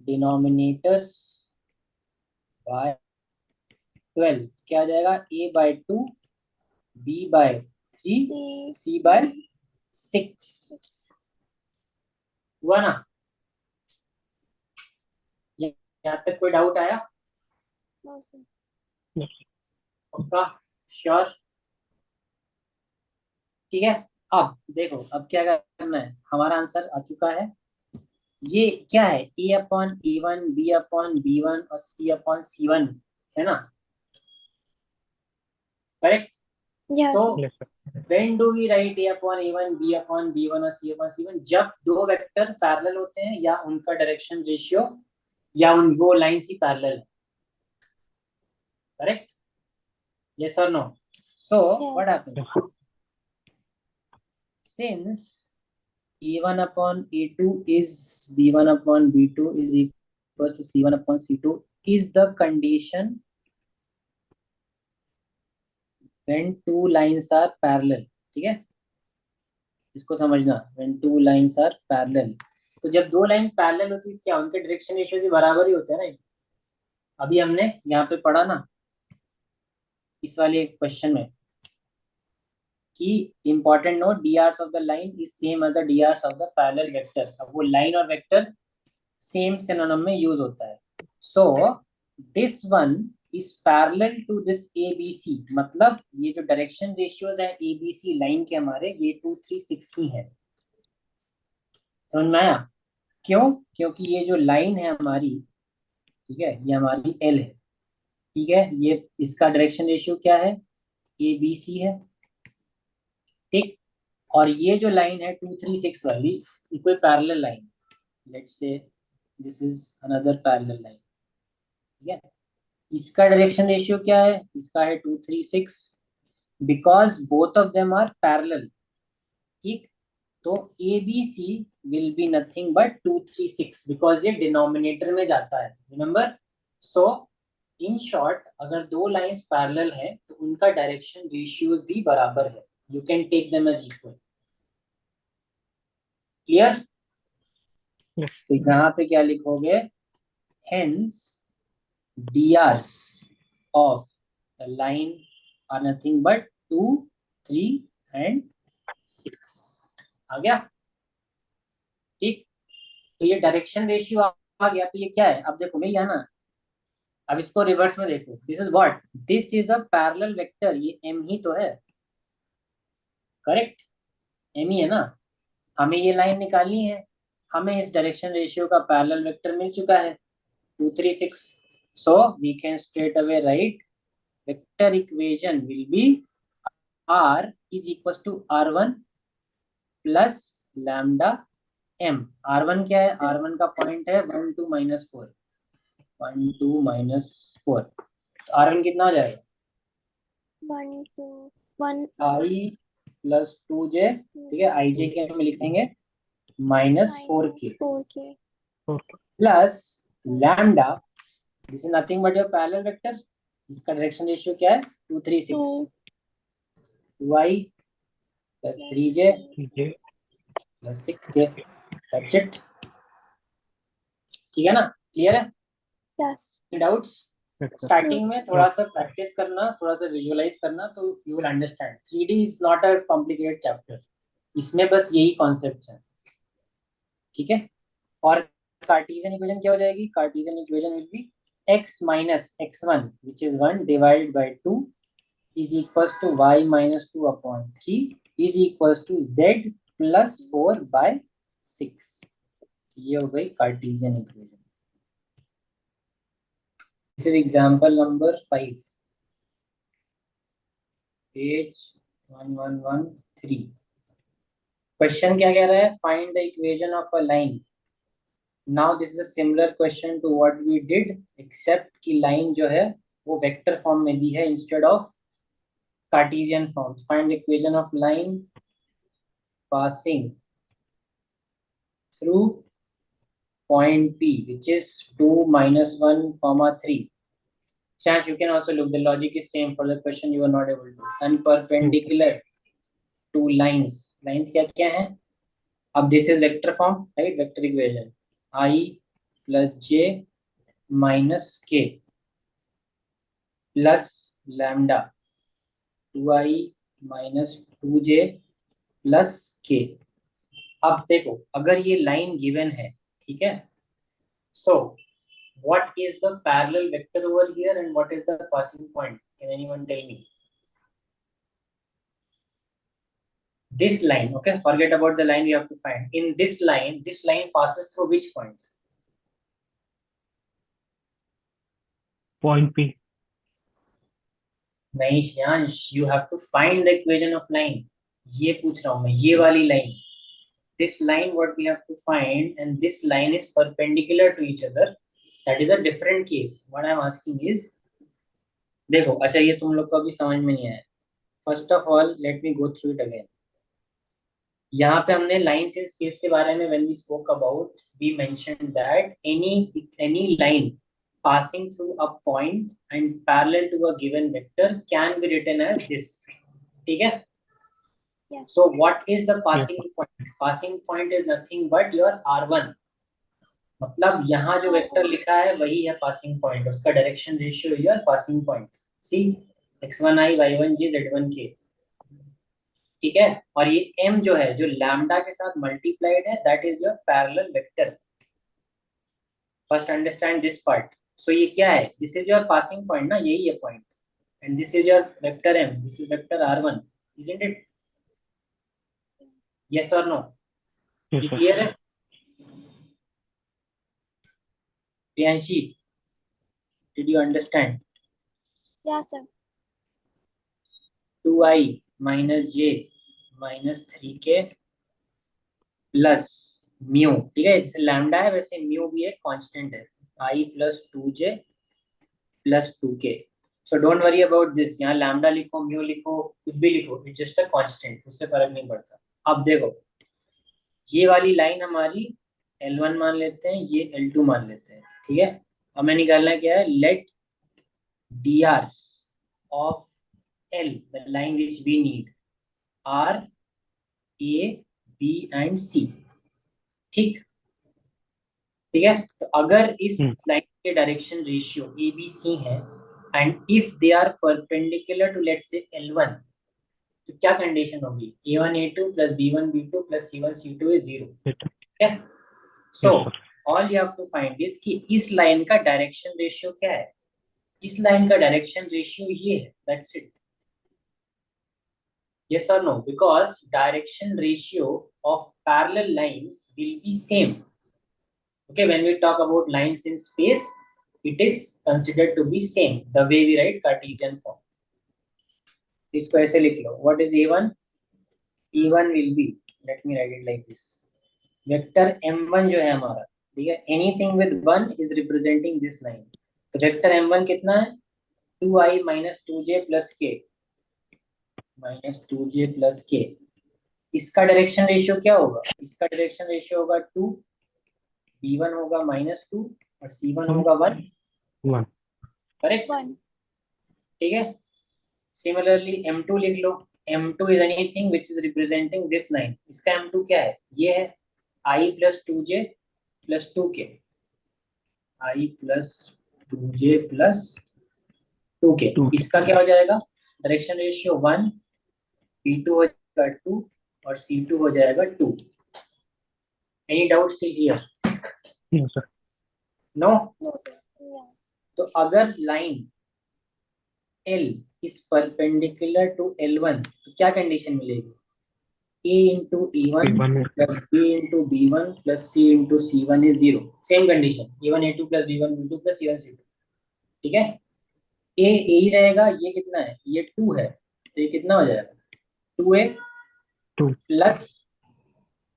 denominators by 12, क्या आ जाएगा, A/2, B/3, C/6, हुआ ना, यहाँ तक कोई डाउट आया, No, sir. पक्का, श्योर, ठीक है। अब देखो, अब क्या करना है, हमारा आंसर आ चुका है। ये क्या है, A upon A one, B upon B one और सी अपॉन सी वन, है ना, correct. Yeah. So Yes, sir. When do we write A upon A one, B upon B one और सी अपॉन सी वन, जब दो vector parallel होते हैं या उनका डायरेक्शन रेशियो या उन वो लाइंस ही पैरेलल है, करेक्ट, यस और no. So Yes. What happens, Yes. Since a1 upon a2 is b1 upon b2 is equal to c1 upon c2 is the condition when two lines are parallel, ठीक है, इसको समझना, when two lines are parallel। तो जब दो line parallel होती है क्या उनके डायरेक्शन रेशियो भी बराबर ही होते हैं ना। अभी हमने यहाँ पे पढ़ा ना इस वाले क्वेश्चन में कि important note, D hours of the line is same as the D hours of the parallel vector. अब वो लाइन और वेक्टर सेम सिनोनिम में यूज होता है। So this one is parallel to this ABC, मतलब ये जो डायरेक्शन रेशियोज है ABC लाइन के हमारे, ये 2 3 6 ही है। समझ में आया क्यों, क्योंकि ये जो लाइन है हमारी, ठीक है, ये हमारी L है, ठीक है, ये इसका डायरेक्शन रेशियो क्या है, ABC है, ठीक। और ये जो लाइन है 2 3 6 वाली, ये कोई parallel line, let's say this is another parallel line, ठीक है। इसका डायरेक्शन रेशियो क्या है, इसका है 2 3 6, because both of them are parallel, ठीक। तो ABC will be nothing but 2 3 6 because ये डिनोमिनेटर में जाता है, रिमेंबर। सो इन शॉर्ट, अगर दो लाइंस पैरेलल हैं तो उनका डायरेक्शन रेशियोज भी बराबर है, you can take them as equal, clear. Yes. तो यहाँ पे क्या लिखोगे, hence DRs of the line are nothing but 2 3 and 6, आ गया, ठीक। तो ये डायरेक्शन रेशियो आ गया, तो ये क्या है, अब देखो भैया ना, अब इसको रिवर्स में देखो, this is what, this is a parallel vector, ये M ही तो है, करेक्ट, M ही है ना। हमें ये लाइन निकालनी है, हमें इस डायरेक्शन रेशियो का पैरेलल वेक्टर मिल चुका है 2 3 6, so we can straight away write vector equation will be R is equals to R1 plus lambda M। R1 क्या है, R1 का पॉइंट है 1 2 minus 4, 1 2 minus 4, तो R1 कितना आ जाएगा, 1 2 1 I plus 2J, ठीक है, IJ के हम लिखेंगे minus 4K 4K. Okay. plus lambda, this is nothing but your parallel vector, इसका डायरेक्शन रेशियो क्या है 2 3 6, 2I plus 3J ये plus 6K, that's it, ठीक है ना, क्लियर है, Yes. Doubts. yes, sir. Starting में थोड़ा सा प्रैक्टिस करना, थोड़ा सा विजुअलाइज करना, तो you will understand. 3D is not a complicated chapter, इसमें बस यही कॉन्सेप्ट्स हैं, ठीक है। और कार्टेशियन इक्वेशन क्या हो जाएगी, Cartesian equation will be x minus x1 which is 1 divided by 2 is equals to y minus 2 upon 3 is equals to z plus 4 by 6, ये हो गई Cartesian equation. This is example number 5, page 1113। Question क्या कह रहा है, find the equation of a line. Now this is a similar question to what we did, except कि line जो है वो वेक्टर फॉर्म में दी है instead of Cartesian form. Find the equation of line passing through point P which is 2 minus 1 comma 3. Chance you can also look, the logic is same for the question you are not able to, and perpendicular to lines, lines क्या क्या है, अब this is vector form, right, vector equation I plus J minus K plus lambda 2I minus 2J plus K। अब देखो अगर ये line given है, ठीक है, so what is the parallel vector over here and what is the passing point, can anyone tell me? this line, okay, forget about the line, we have to find. In this line passes through which point? Point P. नहीं Shyansh, you have to find the equation of line. ये पूछ रहा हूँ मैं, ये वाली line. This line what we have to find, and this line is perpendicular to each other. That is a different case. What I am asking is, देखो अच्छा ये तुम लोग को अभी समझ में नहीं आया. First of all, let me go through it again. यहाँ पे हमने लाइन से स्पेस के बारे में when we spoke about, we mentioned that any line passing through a point and parallel to a given vector can be written as this. ठीक है? Yes. So what is the passing point? Passing point is nothing but your R1. मतलब यहाँ जो vector लिखा है वही है passing point, उसका direction ratio your passing point. See x1i y1j z1k. ठीक है. और ये m जो है जो लैम्डा के साथ मल्टीप्लाइड है, that is your parallel vector. First understand this part. So ये क्या है? This is your passing point ना, यही है point. And this is your vector m, this is vector r1. Isn't it? Yes और नो? Yes, ये sir. Clear है? Priyanshi, did you understand? Yes, sir. 2i minus j minus 3k plus mu. ठीक है, जैसे lambda है वैसे mu भी एक कांस्टेंट है. i plus 2j plus 2k. So don't worry about this. यहाँ लैम्डा लिखो, म्यू लिखो, कुछ भी लिखो, इट्स जस्ट अ कांस्टेंट, उससे फर्क नहीं पड़ता. अब देखो ये वाली लाइन हमारी L1 मान लेते हैं, ये L2 मान लेते हैं. ठीक है. हमें निकालना क्या है? Let drs of L, the line which we need, are A, B and C. ठीक. ठीक है. तो अगर इस लाइन के direction ratio A B C है and if they are perpendicular to let's say L1, तो क्या कंडीशन होगी? A1 A2 plus B1 B2 plus C1 C2 is 0. ठीक है. So all you have to find is कि इस line का direction ratio क्या है. इस लाइन का डायरेक्शन रेशियो ये है, that's it. Yes or no? Because direction ratio of parallel lines will be same. Okay, when we talk about lines in space, it is considered to be same. The way we write Cartesian form. इसको ऐसे लिख लो. What is A1? E1 will be, let me write it like this. Vector M1 जो है हमारा, ठीक है, anything with 1 is representing this line. तो vector M1 कितना है? 2i minus 2j plus k. Minus 2j plus के. इसका डायरेक्शन रेशियो क्या होगा? इसका डायरेक्शन रेशियो होगा 2, b1 होगा -2 और c1 होगा 1. 1. करेक्ट? 1. ठीक है. सिमिलरली m2 लिख लो. m2 is anything which is representing this line. इसका m2 क्या है? ये है i plus 2j plus 2k. i plus 2j plus 2k. इसका क्या हो जाएगा? डायरेक्शन रेशियो 1, b2 हो जाएगा 2 और c2 हो जाएगा 2. Any doubt still here? No, sir. No. No, sir. Yeah. तो अगर line L is perpendicular to L1 तो क्या कंडीशन मिलेगी? A into E1 A1 plus B into B1 plus C into C1 is 0. Same condition. A1 A2 plus B1 B2 plus C1 C2. ठीक है. A ही रहेगा. ये कितना है? ये 2 है, तो ये कितना हो जाएगा? 2A 2. Plus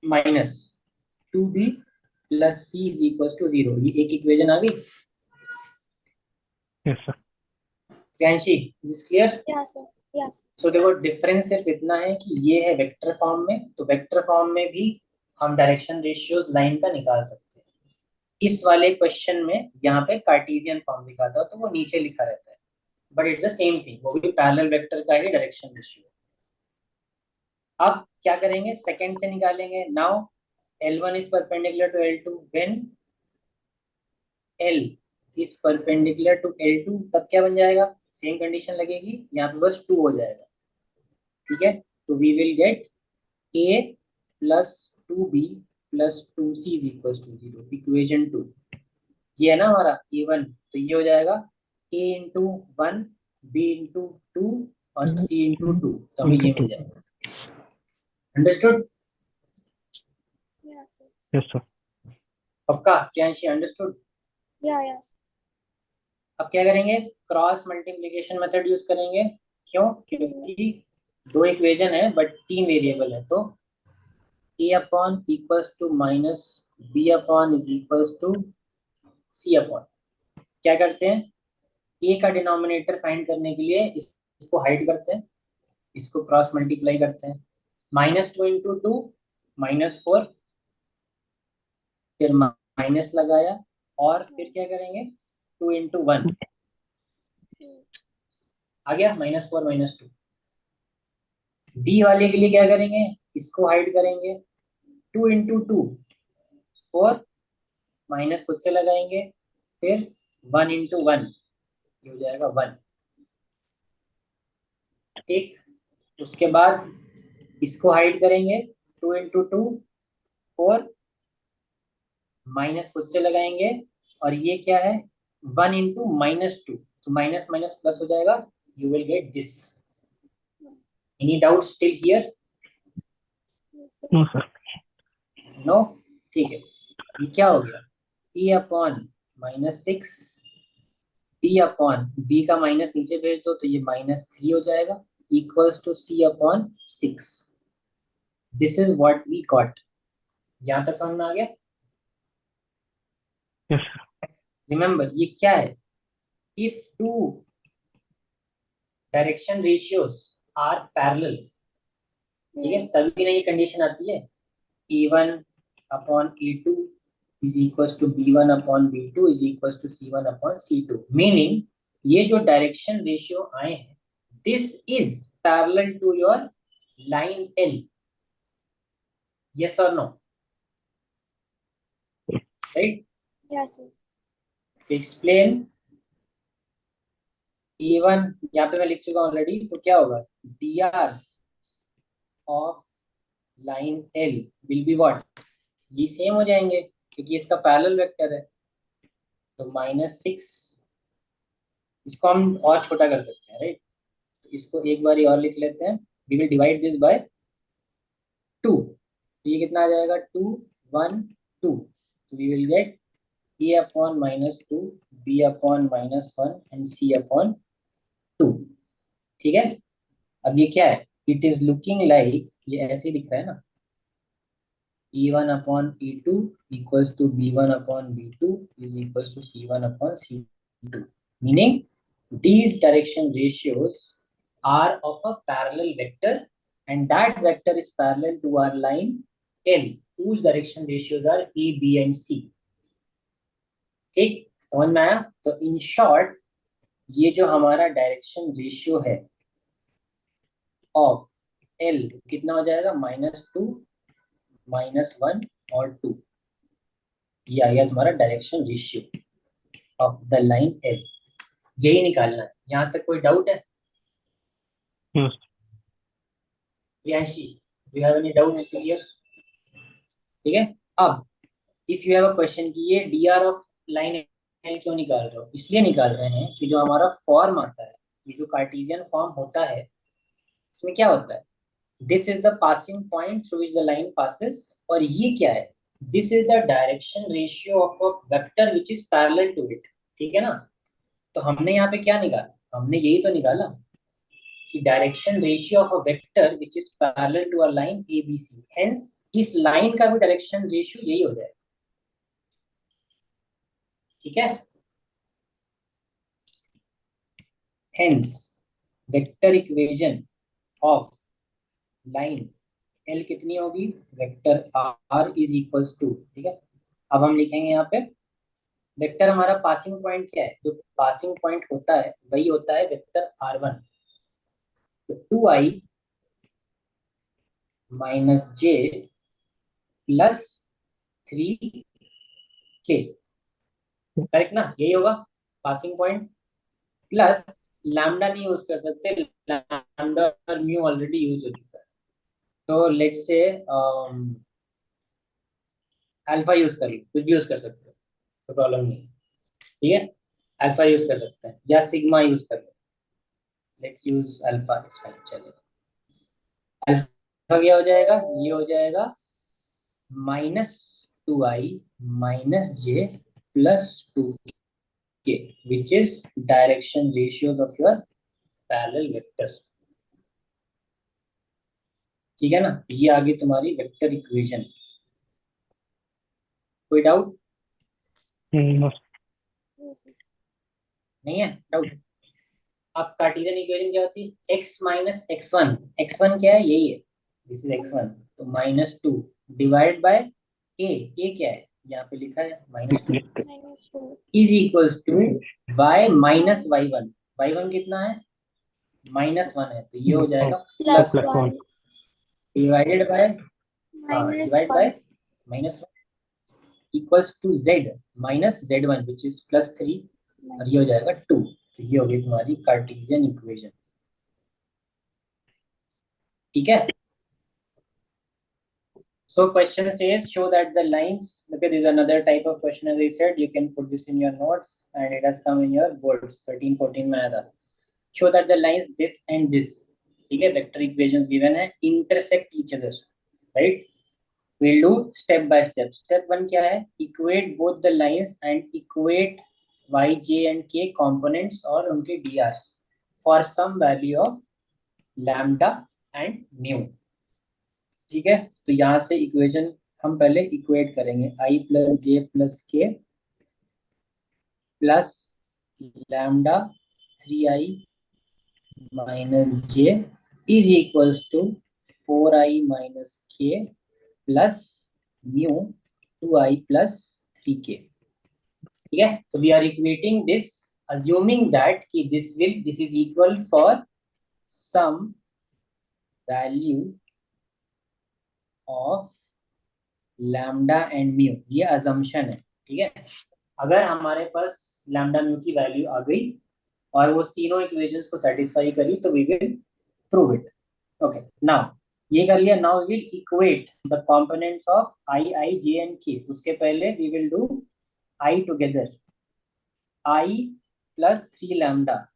minus 2B plus C is equals to 0. ये एक इक्वेशन आ गई. Yes, sir. Priyanshi, is clear? Yes, sir. Yes. सो देखो डिफरेंस सिर्फ इतना है कि ये है वेक्टर फॉर्म में, तो वेक्टर फॉर्म में भी हम डायरेक्शन रेशियोज लाइन का निकाल सकते हैं. इस वाले क्वेश्चन में यहाँ पे कार्टेशियन फॉर्म दिखाता है तो वो नीचे लिखा रहता है, but it's the same thing. वो भी पैरेलल वेक्टर का ही डायरेक्शन रेशियो. अब क्या करेंगे? सेकंड से निकालेंगे. Now L1 is perpendicular to L2 when L is perpendicular to L2, तब क्या बन जाएगा? सेम कंडीशन लगेगी. यहाँ पे बस 2 हो जाएगा. ठीक है. तो we will get A plus 2B plus 2C is equal to 0. Equation 2 ये है ना हमारा A1. तो ये हो जाएगा A इंटू 1, B इंटू 2 और C इंटू 2. तो हमें ये मिल जाएगा. Understood? Yes, sir. Yes, sir. पक्का प्रियांशी? अंडरस्टूड? Yeah, yes. अब क्या करेंगे, क्रॉस मल्टीप्लिकेशन मेथड यूज करेंगे। क्यों? क्योंकि दो इक्वेशन है बट तीन वेरिएबल है, तो a upon equals to minus b upon is equals to c upon, क्या करते हैं, a का डिनोमिनेटर फाइंड करने के लिए इसको हाइड करते हैं, इसको क्रॉस मल्टीप्लाई करते हैं। -2 इंटू टू -4, फिर माइनस लगाया और फिर क्या करेंगे, 2 इंटू 1 आ गया, -4 -2। बी वाले के लिए क्या करेंगे, इसको हाइड करेंगे, 2 इंटू टू 4, माइनस खुद से लगाएंगे, फिर 1 इंटू 1 ये हो जाएगा 1। ठीक, उसके बाद इसको हाइड करेंगे, 2 इंटू टू 4, माइनस खुद से लगाएंगे, और ये क्या है, 1 इंटू -2, तो माइनस माइनस प्लस हो जाएगा, you will get this. Any doubt still here? Yes, sir. No, sir. No? ठीक है, ये क्या हो गया, e upon -6, b upon, b का माइनस नीचे भेज दो तो ये -3 हो जाएगा, equals to c upon 6। This is what we got. यहां तक समझ में आ गया? Yes, sir. रिमेंबर ये क्या है, if two direction ratios are parallel, ठीक है, तभी ना ये कंडीशन आती है, e1 upon e2 is equal to b1 upon b2 is equal to c1 upon c2। Meaning ये जो डायरेक्शन रेशियो आए हैं, this is parallel to your line L। Yes और no? Right? Yes, sir. Explain. e1 यहाँ पे मैं लिख चुका हूँ ऑलरेडी, तो क्या होगा, dr of line L will be what, ये सेम हो जाएंगे क्योंकि इसका पैरेलल वेक्टर है, तो -6, इसको हम और छोटा कर सकते हैं, राइट? तो इसको एक बार और लिख लेते हैं, we will divide this by 2, तो ये कितना आ जाएगा, 2 1 2, तो we will get a upon -2, b upon -1 and c upon 2। ठीक है, अब ये क्या है, इट इज लुकिंग लाइक, ये ऐसे दिख रहा है ना, e1 upon e2 equals to b1 upon b2 is equals to c1 upon c2, meaning these direction ratios are of a parallel vector and that vector is parallel to our line L whose direction ratios are A, B and C। ठीक, समझ में आया? तो in short ये जो हमारा direction ratio है of L कितना हो जाएगा, -2 -1 और 2, ये आ गया तुम्हारा direction ratio of the line L। यही निकालना है। यहाँ तक कोई डाउट है Yes. Priyanshi? Do you have any doubt clear? ठीक है, अब if you have a question कि ये dr ऑफ लाइन L क्यों निकाल रहे हो, इसलिए निकाल रहे हैं कि जो हमारा फॉर्म आता है, ये जो कार्टेशियन फॉर्म होता है, इसमें क्या होता है, this is the passing point through which the line passes, और ये क्या है, this is the direction ratio of a vector which is parallel to it. ठीक है ना, तो हमने यहाँ पे क्या निकाला, हमने यही तो निकाला कि direction ratio of a vector which is parallel to a line ABC, hence इस लाइन का भी डायरेक्शन रेशियो यही हो जाएगा। ठीक है, hence vector equation of line L कितनी होगी, vector R is equals to, ठीक है, अब हम लिखेंगे यहाँ पे, वेक्टर हमारा पासिंग पॉइंट क्या है, जो पासिंग पॉइंट होता है वही होता है वेक्टर R1, तो 2i -j plus 3k, correct ना, यही होगा पासिंग पॉइंट, प्लस लैम्डा नहीं यूज कर सकते, लैम्डा और म्यू ऑलरेडी यूज हो चुका है, तो लेट्स से अल्फा यूज कर लो, कुछ भी यूज कर सकते हो, तो प्रॉब्लम नहीं है। ठीक है, अल्फा यूज कर सकते हैं या सिग्मा यूज कर लो, let's use alpha, it's fine, चलेगा। क्या हो जाएगा, ये हो जाएगा -2i -j +2k which is direction ratios of your parallel vector। ठीक है ना, ये आ गई तुम्हारी वेक्टर इक्वेशन। कोई doubt No, sir. No, sir. नहीं है? डाउट। अब कार्टेशियन इक्वेशन क्या होती है, x माइनस x1, x1 क्या है, यही है, दिस इज x1, तो -2 डिवाइड बाय a क्या है, यहाँ पे लिखा है -2 -2. Is equals to y minus y1, y1 कितना है, -1 है, तो ये हो जाएगा Plus plus 1. 1. डिवाइडेड बाय, हाँ Minus divide 1. By -1 equals to z minus z1 which is +3 और ये हो जाएगा 2। तो ये होगी तुम्हारी कार्टेशियन इक्वेशन। ठीक है, so question says show that the lines, okay, this is another type of question, as I said you can put this in your notes and it has come in your boards 13 14 में आया था। show that the lines this and this, ठीक है, vector equations given है, intersect each other, right? we'll do step by step। step 1 क्या है, equate both the lines and equate y j and k components और उनके drs for some value of lambda and mu। ठीक है, तो यहाँ से इक्वेशन हम पहले इक्वेट करेंगे, i plus J plus K plus lambda 3i minus J is equals to 4i minus के plus mu 2i plus 3k। ठीक है, तो we are equating this assuming that कि this is equal for some value of lambda and mu, ये assumption है। ठीक है, अगर हमारे पास लैम्डा म्यू की वैल्यू आ गई और वो तीनों इक्वेशंस को सेटिस्फाई करी तो we will prove it. Okay, now ये कर लिया, now we will equate the components of I J and K. उसके पहले we will do I together, I plus 3 lambda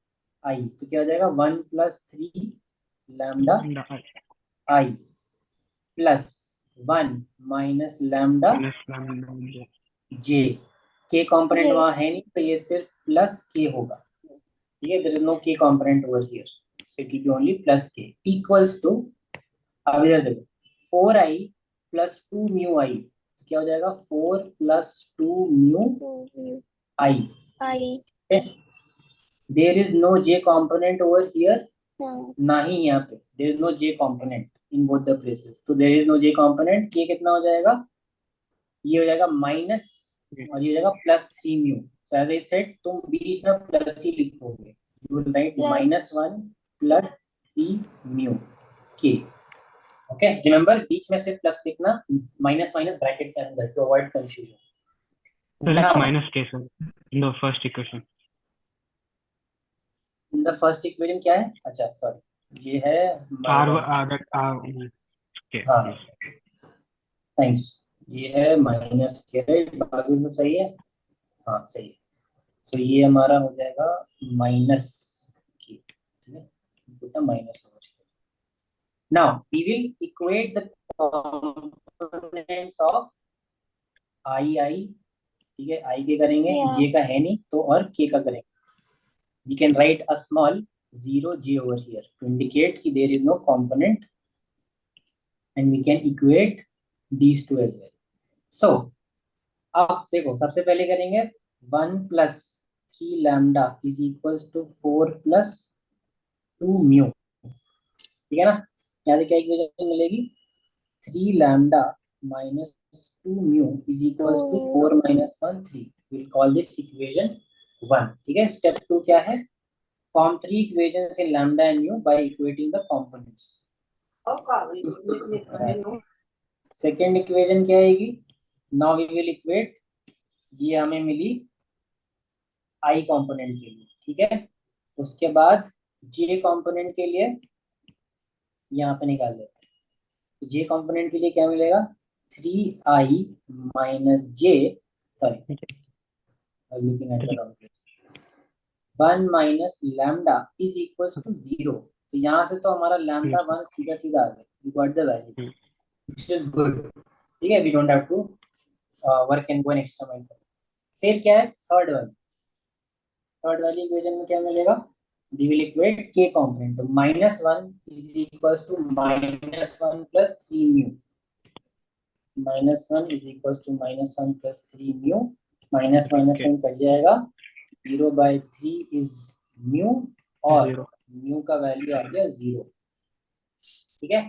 I, तो क्या हो जाएगा 1 प्लस 3 लैम्डा आई प्लस 1 माइनस लैम्डा जे, के कंपोनेंट वहां है नहीं तो ये सिर्फ प्लस के होगा। ठीक है, देयर इज नो के component over here, so it will be only plus के इक्वल्स टू, अब इधर देखो 4i प्लस 2 म्यू आई, क्या हो जाएगा 4 plus 2 mu I. There is no J component over here, ना ही यहाँ पे there is no J component in both the places, तो there is no J component, K कितना हो जाएगा, ये हो जाएगा माइनस और ये हो जाएगा +3 म्यू। तो एज आई सेड तुम बीच में प्लस ही लिखोगे, यू विल राइट -1 +3 म्यू के। ओके, रिमेंबर बीच में से प्लस लिखना, माइनस माइनस ब्रैकेट के अंदर to avoid confusion. So it's minus k, sir, in the first equation. In the first equation क्या है, अच्छा सॉरी ये है माइनस, k. हाँ थैंक्स, ये है माइनस के, बाकी सब सही है, हाँ सही है। तो ये हमारा हो जाएगा माइनस की, ठीक है, put minus over here. Now we will equate the components of I, ठीक है, आई के करेंगे, जे का है नहीं तो, और के का करेंगे। We can write a small 0j over here to indicate कि there is no component and we can equate these two as well. So अब देखो सबसे पहले करेंगे 1 plus 3 lambda is equals to 4 plus 2 mu. ठीक है ना, यहाँ से क्या इक्वेशन मिलेगी, 3 लैम्डा minus 2 mu is equals to 4 minus 1 3। Will call this equation 1। ठीक है, स्टेप 2 क्या है, form 3 equations in lambda and mu by equating the components. Second equation क्या आएगी, नाउ वी विल इक्वेट, ये हमें मिली आई कंपोनेंट के लिए। ठीक है, उसके बाद जे कंपोनेंट के लिए यहाँ पे निकाल लेते हैं, तो जे कंपोनेंट के लिए क्या मिलेगा, 3i minus j, sorry looking at the wrong place, 1 minus lambda is equals to 0। तो यहाँ से तो हमारा लैम्डा 1 सीधा सीधा आ गया, we got the value, which is good. ठीक है, we don't have to work and go an extra mile. फिर क्या है थर्ड वन, थर्ड वाली इक्वेशन में क्या मिलेगा, we will equate k component to -1 is equals to -1 plus 3 mu, -1 is equals to -1 plus 3 mu, minus minus Okay. 1 cut जाएगा, 0/3 is mu, और Zero. mu का वैल्यू आ गया 0। ठीक है,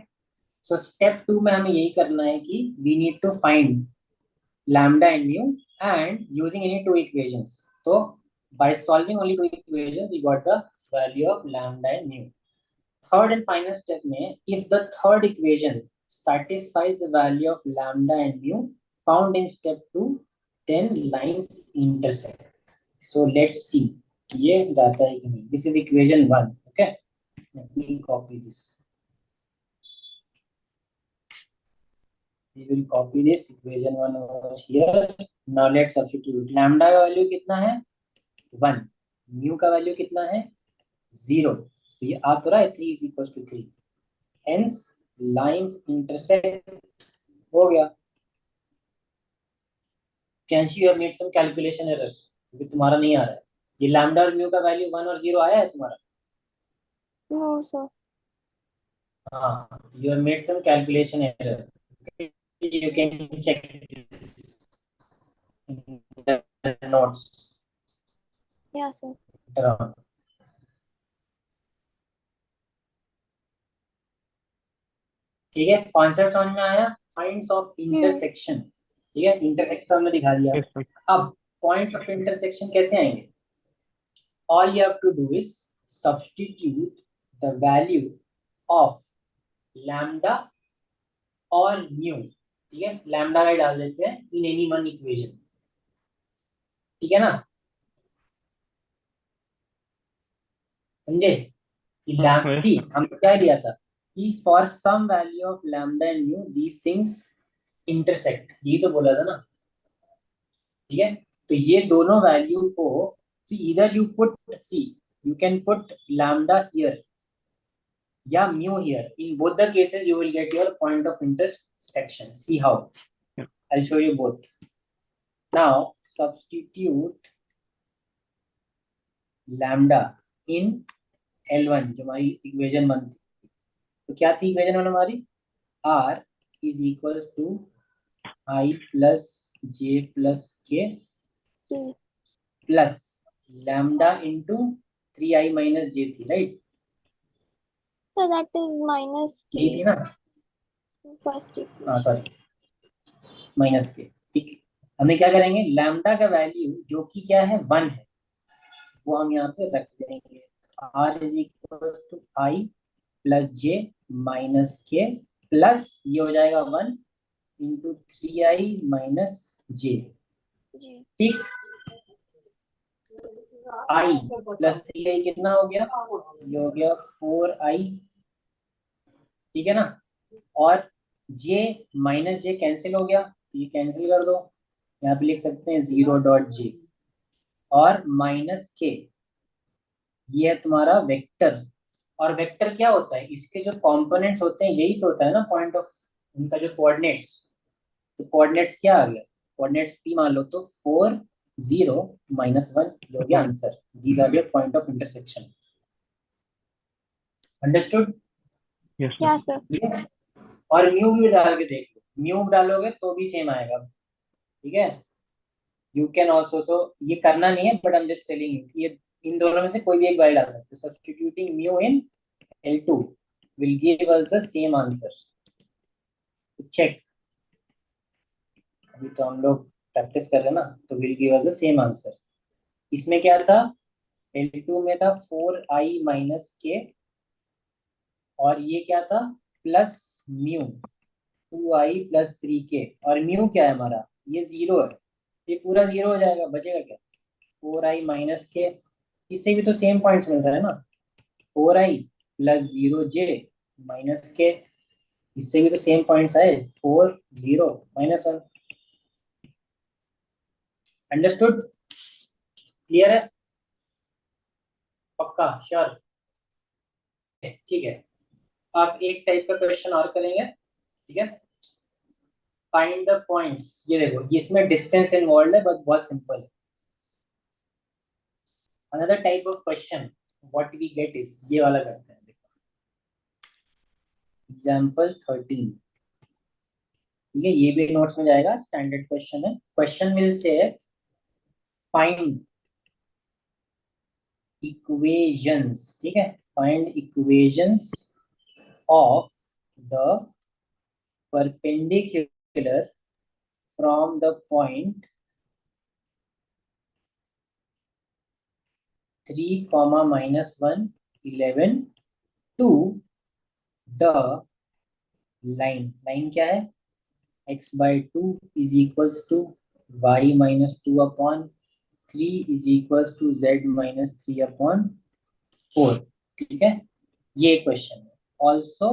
सो स्टेप 2 में हमें यही करना है कि we need to find lambda and mu and using any two equations. So by solving only two equations we got the value of lambda and mu. Third and final step में, if the third equation satisfies the value of lambda and mu found in step 2, then lines intersect. So let's see ये जाता है कि नहीं. This is equation 1. Okay, let me copy this. We will copy this equation 1 over here. Now let's substitute. Lambda का value कितना है 1, mu का value कितना है 0, तो ये आ तो रहा है 3 is equals to 3, hence lines intersect हो गया. Can't you have made some calculation errors, क्योंकि तुम्हारा नहीं आ रहा है ये लैम्डा और म्यू का वैल्यू 1 और 0 आया है तुम्हारा. No, sir. हाँ, you have made some calculation error. You can check this in the notes. Yeah, sir. Around. ठीक है, कॉन्सेप्ट समझ में आया. Points of intersection. ठीक है, इंटरसेक्शन तो हमने दिखा दिया. Yes, sir. अब पॉइंट्स ऑफ इंटरसेक्शन कैसे आएंगे, all you have to do is substitute the value of lambda और mu. ठीक है, lambda का डाल देते हैं in any one equation. ठीक है ना, समझे कि थी हम क्या लिया था कि for some value of lambda and mu these things intersect, यही तो बोला था ना. ठीक है, तो ये दोनों वैल्यू को either you put, see you can put lambda here या mu here. In both the cases you will get your point of intersection. See how? Yeah. I'll show you both. Now substitute lambda in L1 जो हमारी equation 1 थी. तो क्या थी equation 1 हमारी, R is equals to I plus J plus K plus lambda into 3I minus J थी, right? So that is minus यही K. थी ना. First हाँ equation. सॉरी, माइनस के. ठीक, हमें क्या करेंगे, लैम्डा का वैल्यू जो कि क्या है 1 है वो हम यहाँ पे रख देंगे. R is equal to i plus j minus के प्लस ये हो जाएगा 1 इंटू 3I माइनस जे. जी. ठीक, I प्लस 3I कितना हो गया, ये हो गया 4I. ठीक है ना, और J माइनस J कैंसिल हो गया, ये कैंसिल कर दो, यहाँ पे लिख सकते हैं 0.j और माइनस के, ये है तुम्हारा वेक्टर. और वेक्टर क्या होता है, इसके जो कंपोनेंट्स होते हैं यही तो होता है ना पॉइंट ऑफ उनका जो कोऑर्डिनेट्स. तो कोऑर्डिनेट्स क्या आ गया, कोऑर्डिनेट्स p मान लो तो 4 0 माइनस 1, ये हो गया answer. These are your point of intersection. Understood? Yes, sir. Yeah, sir. और म्यू भी डाल के देख लो, म्यू डालोगे तो भी सेम आएगा. ठीक है, यू कैन ऑल्सो, सो ये करना नहीं है but I am just telling you कि ये इन दोनों में से कोई भी एक वैल्यू डाल सकते हो. Substituting mu in L2 will give us the same answer. Check, अभी तो हम लोग प्रैक्टिस कर रहे हैं ना, तो will give us the same answer. इसमें क्या था, L2 में था 4I माइनस के और ये क्या था plus mu 2I plus 3K, और म्यू क्या है हमारा, ये 0 है, ये पूरा 0 हो जाएगा, बचेगा क्या 4I माइनस के. इससे भी तो सेम पॉइंट्स मिल रहा है ना, 4I प्लस 0J माइनस के, इससे भी तो सेम पॉइंट्स आए 4 0 माइनस 1. अंडरस्टूड? क्लियर है? पक्का श्योर? ठीक है, आप एक टाइप का क्वेश्चन और करेंगे, ठीक है। फाइंड द पॉइंट्स, ये देखो जिसमें डिस्टेंस इन्वॉल्व है, बस बहुत सिंपल है। Another type of question what we get is, ये वाला करते हैं, देखो एग्जांपल 13, ठीक है, ये भी नोट्स में जाएगा, स्टैंडर्ड क्वेश्चन है। Question will say find equations, ठीक है, find equations of the perpendicular from the point 3 comma minus 1 11 to the line क्या है, x by 2 is equals to y minus 2 upon 3 is equals to z minus 3 upon 4, ठीक है, ये question है। Also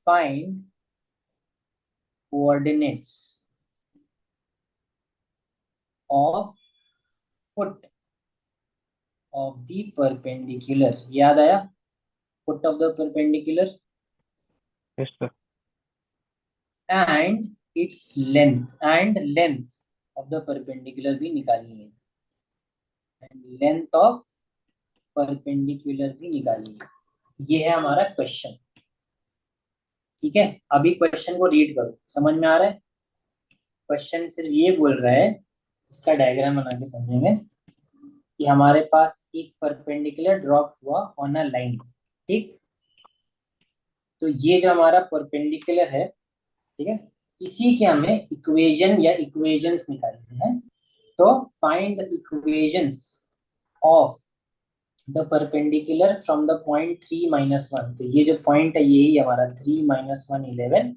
find coordinates of foot of the perpendicular, याद आया, foot of the perpendicular Yes, sir. and its length of the perpendicular भी निकालनी है, and length of perpendicular भी निकालनी है। ये है हमारा क्वेश्चन, ठीक है। अभी क्वेश्चन को रीड करो, समझ में आ रहा है। क्वेश्चन सिर्फ ये बोल रहा है, इसका डायग्राम बना के समझेंगे, कि हमारे पास एक परपेंडिकुलर ड्रॉप हुआ ऑन अ लाइन, ठीक। तो ये जो हमारा परपेंडिकुलर है, ठीक है, इसी के हमें इक्वेशन या इक्वेशंस निकालनी है। तो find the equations of the perpendicular from the point 3 minus 1, तो ये जो पॉइंट है यही हमारा 3 माइनस 1 11,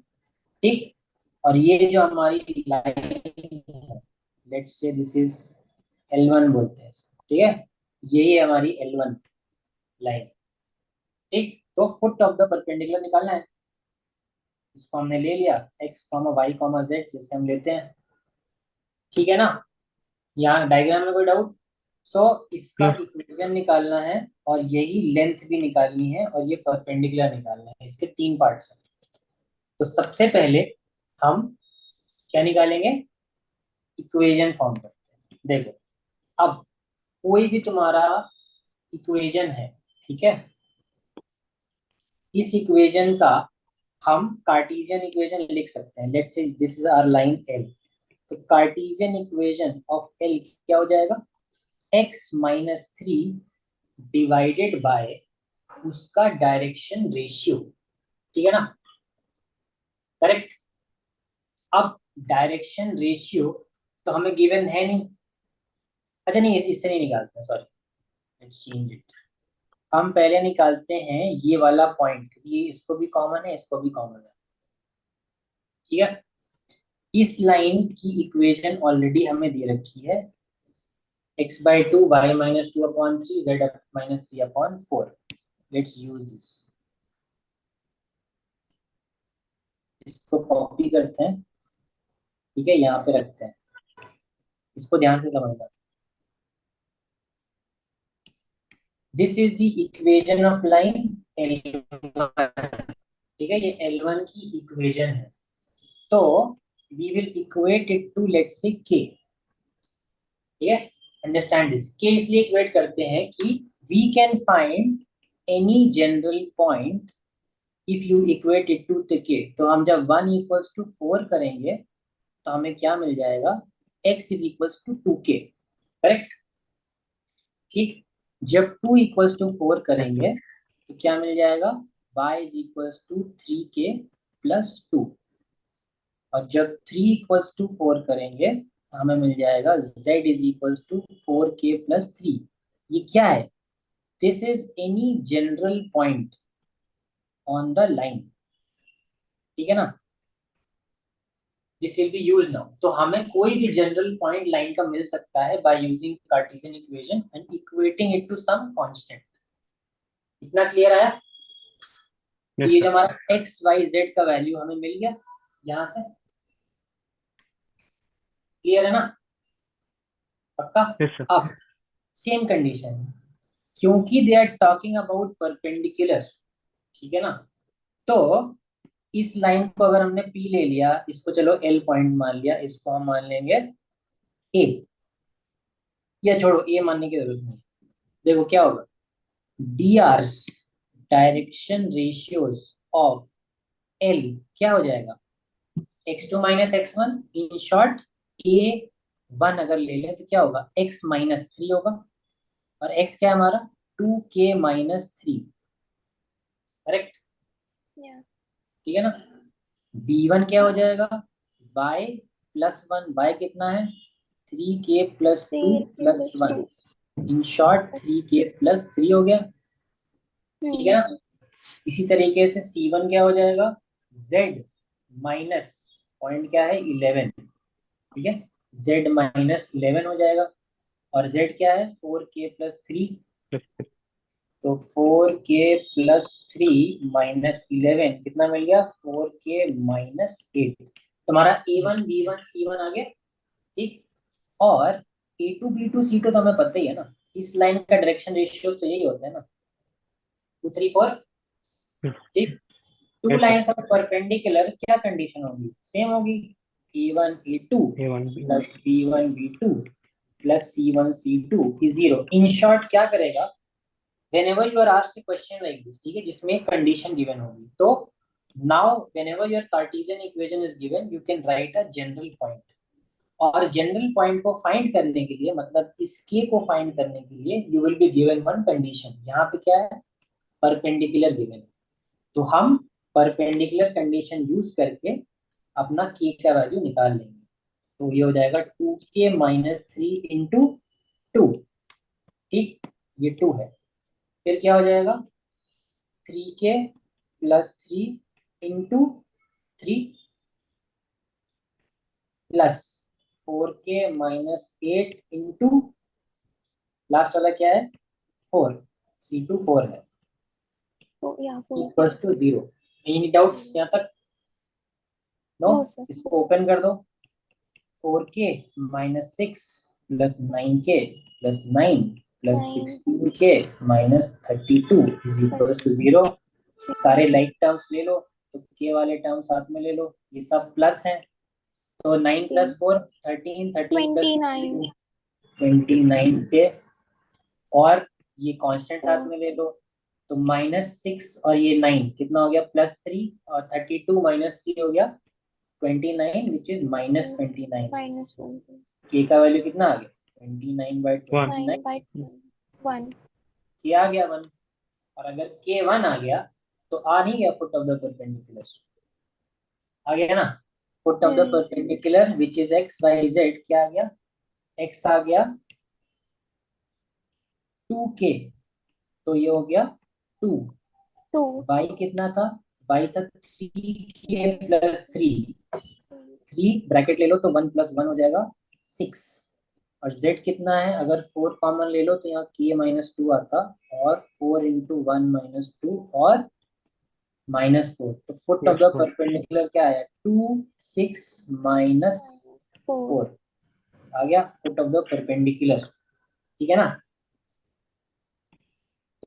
ठीक। और ये जो हमारी लाइन है, let's say this is L1 बोलते हैं इसको, ठीक है, यही है हमारी L1 लाइन, ठीक। तो फुट ऑफ द परपेंडिकुलर निकालना है, इसको हमने ले लिया x y z जैसे हम लेते हैं, ठीक है ना। यहाँ डायग्राम में कोई डाउट? सो इसका No. इक्वेशन निकालना है और यही लेंथ भी निकालनी है और ये परपेंडिकुलर निकालना है, इसके 3 पार्ट्स हैं। तो सबसे पहले हम क्या निकालेंगे, इक्वेशन फॉर्म करते हैं। देखो अब कोई भी तुम्हारा इक्वेशन है, ठीक है, इस इक्वेशन का हम कार्टेशियन इक्वेशन लिख सकते हैं। Let's say this is our line L, तो कार्टेशियन इक्वेशन ऑफ L क्या हो जाएगा, x माइनस 3 डिवाइडेड बाय उसका डायरेक्शन रेशियो, ठीक है ना, करेक्ट। अब डायरेक्शन रेशियो तो हमें गिवन है नहीं, अच्छा नहीं इससे नहीं निकालते, सॉरी, लेट्स चेंज इट। हम पहले निकालते हैं ये वाला पॉइंट, ये इसको भी कॉमन है, इसको भी कॉमन है, ठीक है। इस लाइन की इक्वेशन ऑलरेडी हमें दे रखी है, x by 2 y minus 2 upon 3 z minus 3 upon 4, let's use this। इसको कॉपी करते हैं, ठीक है, यहाँ पे रखते हैं, इसको ध्यान से समझना। This is the equation of line L1, ठीक है, ये L1 की इक्वेशन है। तो we will equate it to let's say k, ठीक है, अंडरस्टैंड दिस। k इसलिए इक्वेट करते हैं कि we can find any general point if you equate it to k। तो हम जब 1 इक्वल्स टू 4 करेंगे तो हमें क्या मिल जाएगा, x is equals to 2k, correct, ठीक। जब 2 इक्वल्स टू 4 करेंगे तो क्या मिल जाएगा, y is equals to 3k plus 2, और जब 3 इक्वल्स टू 4 करेंगे तो हमें मिल जाएगा z is equals to 4k plus 3। ये क्या है, this is any general point on the line, ठीक है ना, this will be use now. तो हमें कोई भी जनरल पॉइंट लाइन का मिल सकता है by using Cartesian equation and equating it to some constant. इतना क्लियर आया? Yes, ये sir. जो हमारा एक्स वाई जेड का वैल्यू हमें मिल गया यहां से, क्लियर है ना, पक्का। Yes, sir. अब सेम कंडीशन, क्योंकि they are talking about perpendicular, ठीक है ना। तो इस लाइन को अगर हमने P ले लिया, इसको चलो L पॉइंट मान लिया, इसको हम मान लेंगे A, या छोड़ो A मानने की जरूरत नहीं। देखो क्या होगा, DRs direction ratios of L क्या हो जाएगा, x2 minus x1, in short A1 अगर ले लें तो क्या होगा, x माइनस 3 होगा, और x क्या है हमारा 2k माइनस 3, करेक्ट, Yeah. ठीक है ना। B1 क्या हो जाएगा, y प्लस 1, y कितना है 3k plus 2 3 plus plus 1, 2. In short 3k plus 3 हो गया, ठीक है ना। इसी तरीके से C1 क्या हो जाएगा, z माइनस पॉइंट क्या है 11, ठीक है, z माइनस 11 हो जाएगा, और z क्या है 4k प्लस 3, तो 4k प्लस 3 माइनस 11 कितना मिल गया, 4k माइनस 8। तुम्हारा A1 B1 C1 आ गया, ठीक। और A2 B2 C2 तो हमें पता ही है ना, इस लाइन का डायरेक्शन रेशियो तो यही होता है ना, 2 3 4, ठीक। Two Yes, sir. Lines of perpendicular क्या कंडीशन होगी, सेम होगी, A1 A2 A1, plus B1 B2 plus C1 C2 is zero. In short क्या करेगा, whenever you are asked a question like this, ठीक है, जिसमें कंडीशन गिवन होगी, तो now whenever your Cartesian equation is given you can write a general point, और general point को find करने के लिए, मतलब इस के को फाइंड करने के लिए you will be given one condition, यहाँ पे क्या है परपेंडिकुलर गिवन, तो हम परपेंडिकुलर कंडीशन यूज करके अपना के का वैल्यू निकाल लेंगे, तो ये हो जाएगा 2k माइनस 3 इंटू 2, ठीक, ये 2 है, फिर क्या हो जाएगा 3k plus 3 into 3 plus 4k minus 8 into last वाला क्या है 4, C2 4 है, Oh, yeah, 4. Equals to 0। Any doubts यहाँ तक, नो। No, sir. इसको ओपन कर दो, 4k minus 6 plus 9k plus 9 plus 9. 16k minus 32 is equals to 0। सारे लाइक टर्म्स ले लो, तो k वाले टर्म साथ में ले लो, ये सब प्लस हैं, तो 9 प्लस 4 13, 13 प्लस 29. 29 के, और ये कांस्टेंट साथ Oh, में ले लो, तो -6 और ये 9 कितना हो गया +3, और 32 माइनस 3 हो गया 29 विच इज -29। minus 1. के का वैल्यू कितना आ गया 29 बाई 1. 29, 9 by 1. के आ गया 1, और अगर के 1 आ गया तो आ नहीं गया फुट ऑफ द परपेंडिकुलर, आ गया ना, foot of the perpendicular which is x y z, क्या आ गया एक्स आ गया 2k, तो ये हो गया 2, 2. y कितना था, y था 3k प्लस 3, 3 ब्रैकेट ले लो तो 1 प्लस 1 हो जाएगा 6, और z कितना है, अगर 4 कॉमन ले लो तो यहाँ k माइनस 2 आता, और 4 इंटू 1 माइनस 2 और -4, तो foot of the Yes, 4. Perpendicular क्या आया 2 6 माइनस 4. 4, आ गया फुट ऑफ द परपेंडिकुलर, ठीक है ना।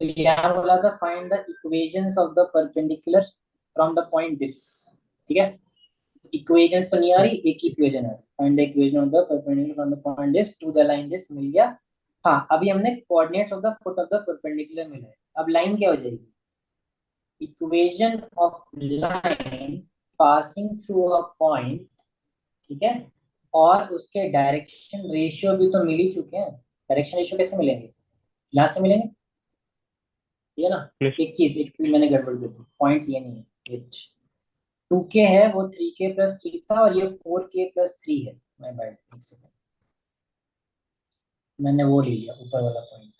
तो यहाँ बोला था find the equations of the perpendicular from the point this, ठीक है, इक्वेशंस तो नहीं आ रही, एक ही इक्वेशन है, find the equation of the perpendicular from the point this to the line this, मिल गया। हाँ, अभी हमने coordinates of the foot of the perpendicular मिला है, अब लाइन क्या हो जाएगी, equation of line passing through a point, ठीक है, और उसके डायरेक्शन रेशियो भी तो मिल ही चुके हैं, डायरेक्शन रेशियो कैसे मिलेंगे, यहाँ से मिलेंगे, ठीक है ना। Yes. एक चीज मैंने गड़बड़ कर दी, पॉइंट्स ये नहीं है, 2k है वो 3k प्लस 3 था, और ये 4k प्लस 3 है, मैं बैठ एक सेकंड, मैंने वो ले लिया ऊपर वाला पॉइंट,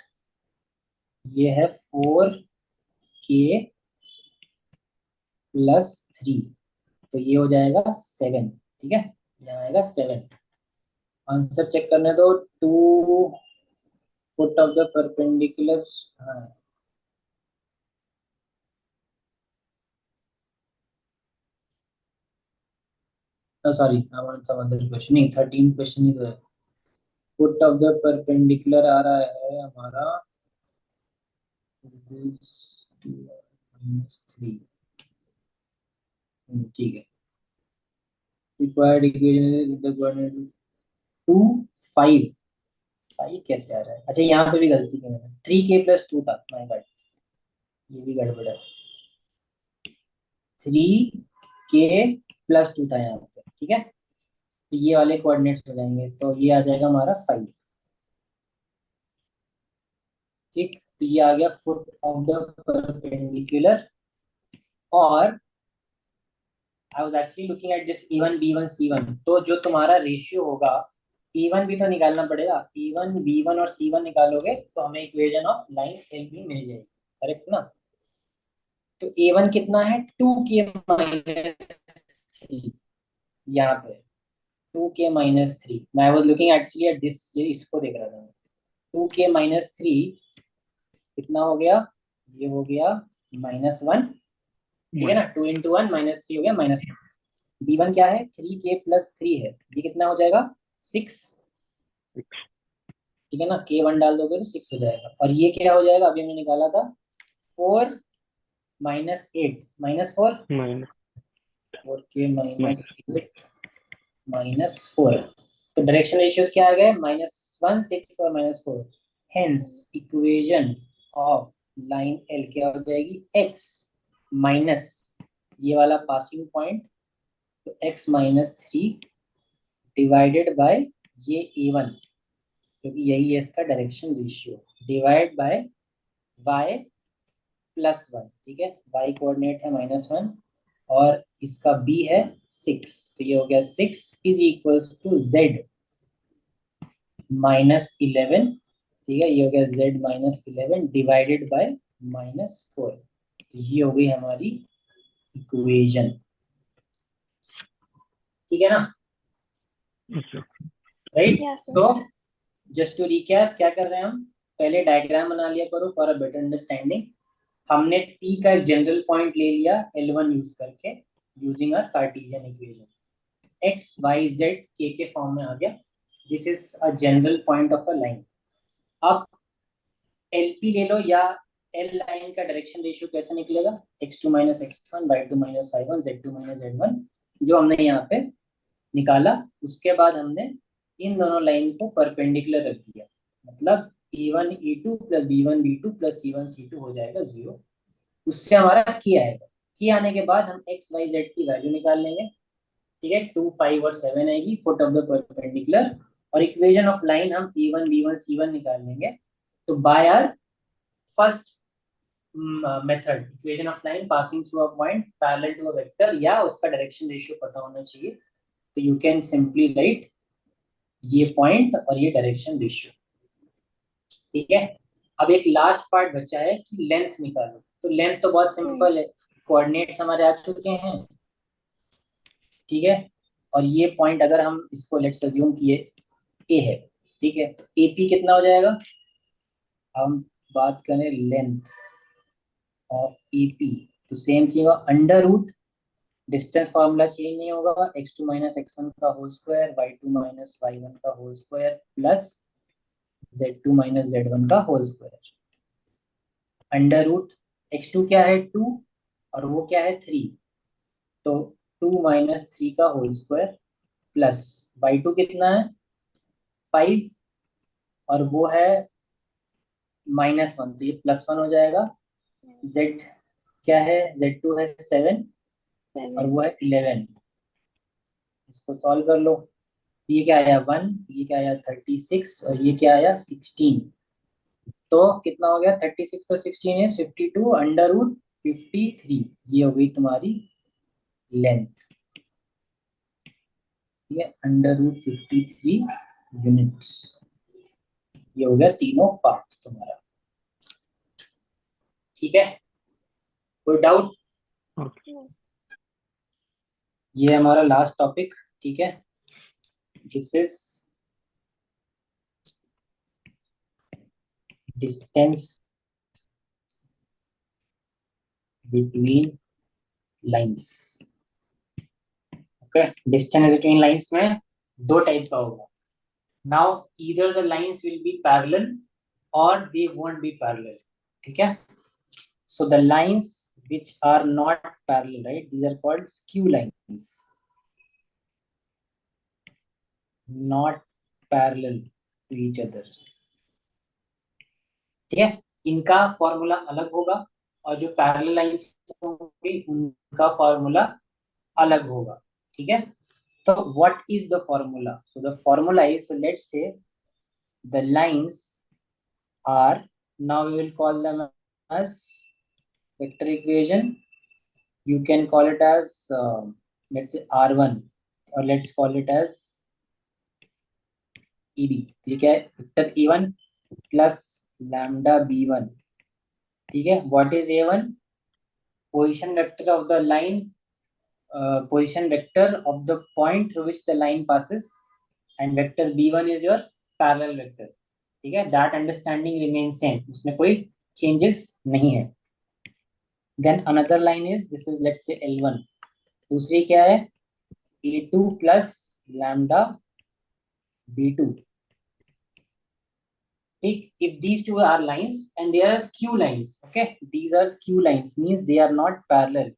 ये है 4k प्लस 3, तो ये हो जाएगा 7, ठीक है, यहाँ आएगा 7, आंसर चेक करने दो, 2 फुट ऑफ द परपेंडिकुलर, हाँ sorry I want some other question, नहीं 13 क्वेश्चन ही तो है, फुट ऑफ द परपेंडिकुलर आ रहा है हमारा is 2r minus 3. ठीक है. Required equation with the coordinate 2 5. 5 कैसे आ रहा है? अच्छा यहाँ पे भी गलती की मैंने. 3k plus 2 था. माय गॉड, ये भी गड़बड़ है. 3k plus 2 था यहाँ पे. ठीक है, तो ये वाले कोऑर्डिनेट्स हो जाएंगे. तो ये आ जाएगा हमारा 5. ठीक, तो ये आ गया फुट ऑफ द परपेंडिकुलर. और I was actually looking at this E1 B1 C1. तो जो तुम्हारा रेशियो होगा, E1 भी तो निकालना पड़ेगा. E1 B1 और C1 निकालोगे तो हमें इक्वेशन ऑफ लाइन एल भी मिल जाएगी. करेक्ट ना? तो A1 कितना है? 2k minus 3. यहाँ पे 2k माइनस 3. मैं was looking actually at this, ये इसको देख रहा था मैं. 2k माइनस 3 कितना हो गया? ये हो गया -1. ठीक है ना? 2 इंटू 1 -3 हो गया -1. B1 क्या है? 3k प्लस 3 है. ये कितना हो जाएगा? 6. ठीक है ना? k1 डाल दोगे तो 6 हो जाएगा. और ये क्या हो जाएगा? अभी हमने निकाला था 4 minus 8 minus 4. minus 4k minus 8 minus 4. तो डायरेक्शन रेशियोज क्या आ गए? -1 6 और -4. Hence equation of line L क्या हो जाएगी? x माइनस ये वाला पासिंग पॉइंट, तो x माइनस 3 डिवाइडेड बाय ये A1, क्योंकि यही है इसका direction ratio, divide by y plus 1. ठीक है, y कोऑर्डिनेट है -1 और इसका b है 6. तो ये हो गया 6 इज इक्वल्स टू z -11. ठीक है, ये हो गया z -11 डिवाइडेड बाय -4. तो ये हो गई हमारी इक्वेशन. ठीक है ना? राइट. Yes, sir. तो जस्ट टू रिकैप, क्या कर रहे हैं हम? पहले डायग्राम बना लिया करो फॉर अ बेटर अंडरस्टैंडिंग. हमने P का एक जनरल पॉइंट ले लिया L1 यूज करके, using a Cartesian equation. x y z k के फॉर्म में आ गया. This is a general point of a line. अब LP ले लो या L लाइन का डायरेक्शन रेशियो कैसे निकलेगा? x2 minus x1 y2 minus y1 z2 minus z1, जो हमने यहाँ पे निकाला. उसके बाद हमने इन दोनों लाइन को परपेंडिकुलर रख दिया. मतलब E1 E2 plus B1 B2 plus C1 C2 हो जाएगा 0. उससे हमारा की आएगा. की आने के बाद हम x y z की वैल्यू निकाल लेंगे. ठीक है, 2 5 और 7 आएगी फुट ऑफ द परपेंडिकुलर. और इक्वेशन ऑफ लाइन हम E1 B1 C1 निकाल लेंगे. तो by our first method, equation of line passing through a point parallel to a vector, या उसका डायरेक्शन रेशियो पता होना चाहिए. तो यू कैन सिंपली राइट ये पॉइंट और ये डायरेक्शन रेशियो. ठीक है, अब एक लास्ट पार्ट बचा है कि लेंथ निकालो. तो लेंथ तो बहुत सिंपल है, कोऑर्डिनेट्स हमारे आ चुके हैं. ठीक है, और ये पॉइंट अगर हम इसको लेट्स अज्यूम कि ये ए है. ठीक है, तो एपी कितना हो जाएगा? हम बात करें लेंथ ऑफ एपी, तो सेम चीज होगा under root, distance formula change नहीं होगा, x2 माइनस x1 का whole square y2 minus y1 का whole square plus z2 minus z1 का whole square. Under root x2 क्या है? 2 और वो क्या है? 3. तो 2 माइनस 3 का होल स्क्वायर प्लस y2 कितना है? 5 और वो है -1, तो ये +1 हो जाएगा. z क्या है? z2 है 7 और 7. वो है 11. इसको सॉल्व कर लो. ये क्या आया? 1. ये क्या आया? 36 और ये क्या आया? 16. तो कितना हो गया? 36 पर 16 is 52 अंडर रूट 53. ये हो गई तुम्हारी लेंथ. ठीक है, अंडर रूट 53 यूनिट्स. ये हो गया तीनों पार्ट तुम्हारा. ठीक है, कोई डाउट? Yes. ये हमारा लास्ट टॉपिक. ठीक है, this is distance between lines. Okay, distance between lines में दो टाइप का होगा. Now either the lines will be parallel और दे वोंट बी पैरेलल. ठीक है, So the lines which are not parallel, right? These are called skew lines, not parallel to each other. ठीक है, इनका फॉर्मूला अलग होगा और जो पैरेलल लाइंस होंगी उनका फॉर्मूला अलग होगा. ठीक है, तो what is the formula? So the formula is, so let's say the lines are, now we will call them as vector equation. You can call it as let's say R1, or let's call it as EB. ठीक है, vector E1 plus lambda B1. ठीक है, what is A1? Position vector of the line, position vector of the point through which the line passes, and vector B1 is your parallel vector. ठीक है, that understanding remains same, उसमें कोई changes नहीं है. Then another line is, this is let's say L1. दूसरी क्या है? A2 plus lambda B2. ठीक, if these two are lines and they are skew lines, okay, these are skew lines, means they are not parallel.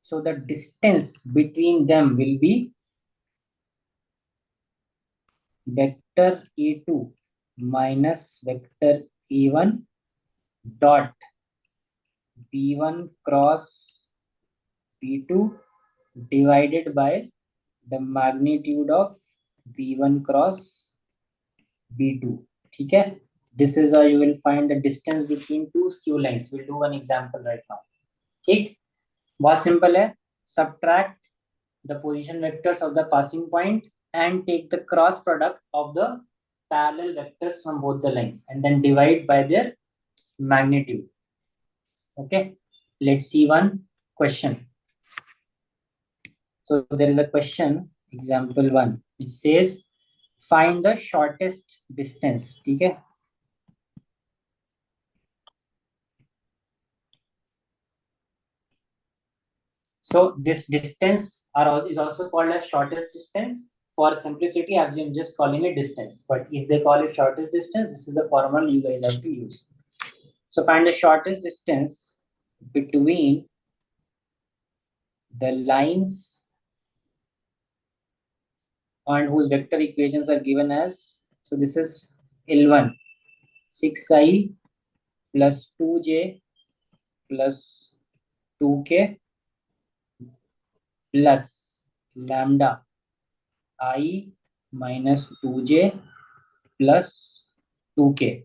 So the distance between them will be vector A2 minus vector A1 dot B1 cross B2 divided by the magnitude of B1 cross B2. ठीक है, this is how you will find the distance between two skew lines. We'll do one example right now. ठीक, बहुत simple है. Subtract the position vectors of the passing point and take the cross product of the parallel vectors from both the lines and then divide by their magnitude. Okay, let's see one question. So there is a question, example 1, which says find the shortest distance. ठीक है, so this distance is also called as shortest distance. For simplicity, I'm just calling it distance, but if they call it shortest distance, this is the formula you guys have to use. So find the shortest distance between the lines and whose vector equations are given as, so this is L1, 6i plus 2j plus 2k plus lambda I minus 2j plus 2k.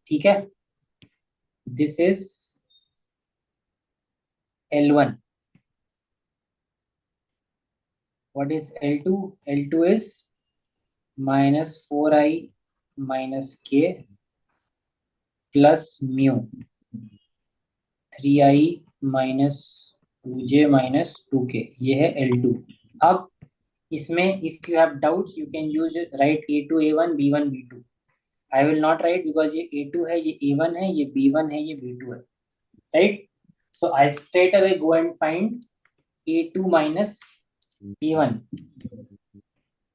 ठीक है, this is L1. What is L2? L2 is minus 4i minus k plus mu 3i minus 2j minus 2k. ये है L2. अब इसमें if you have doubts you can use it, write A2 A1 B1 B2. I will not write because ये A2 है, ये A1 है, ये B1 है, ये B2 है, right? So I straight away go and find A2 minus A1.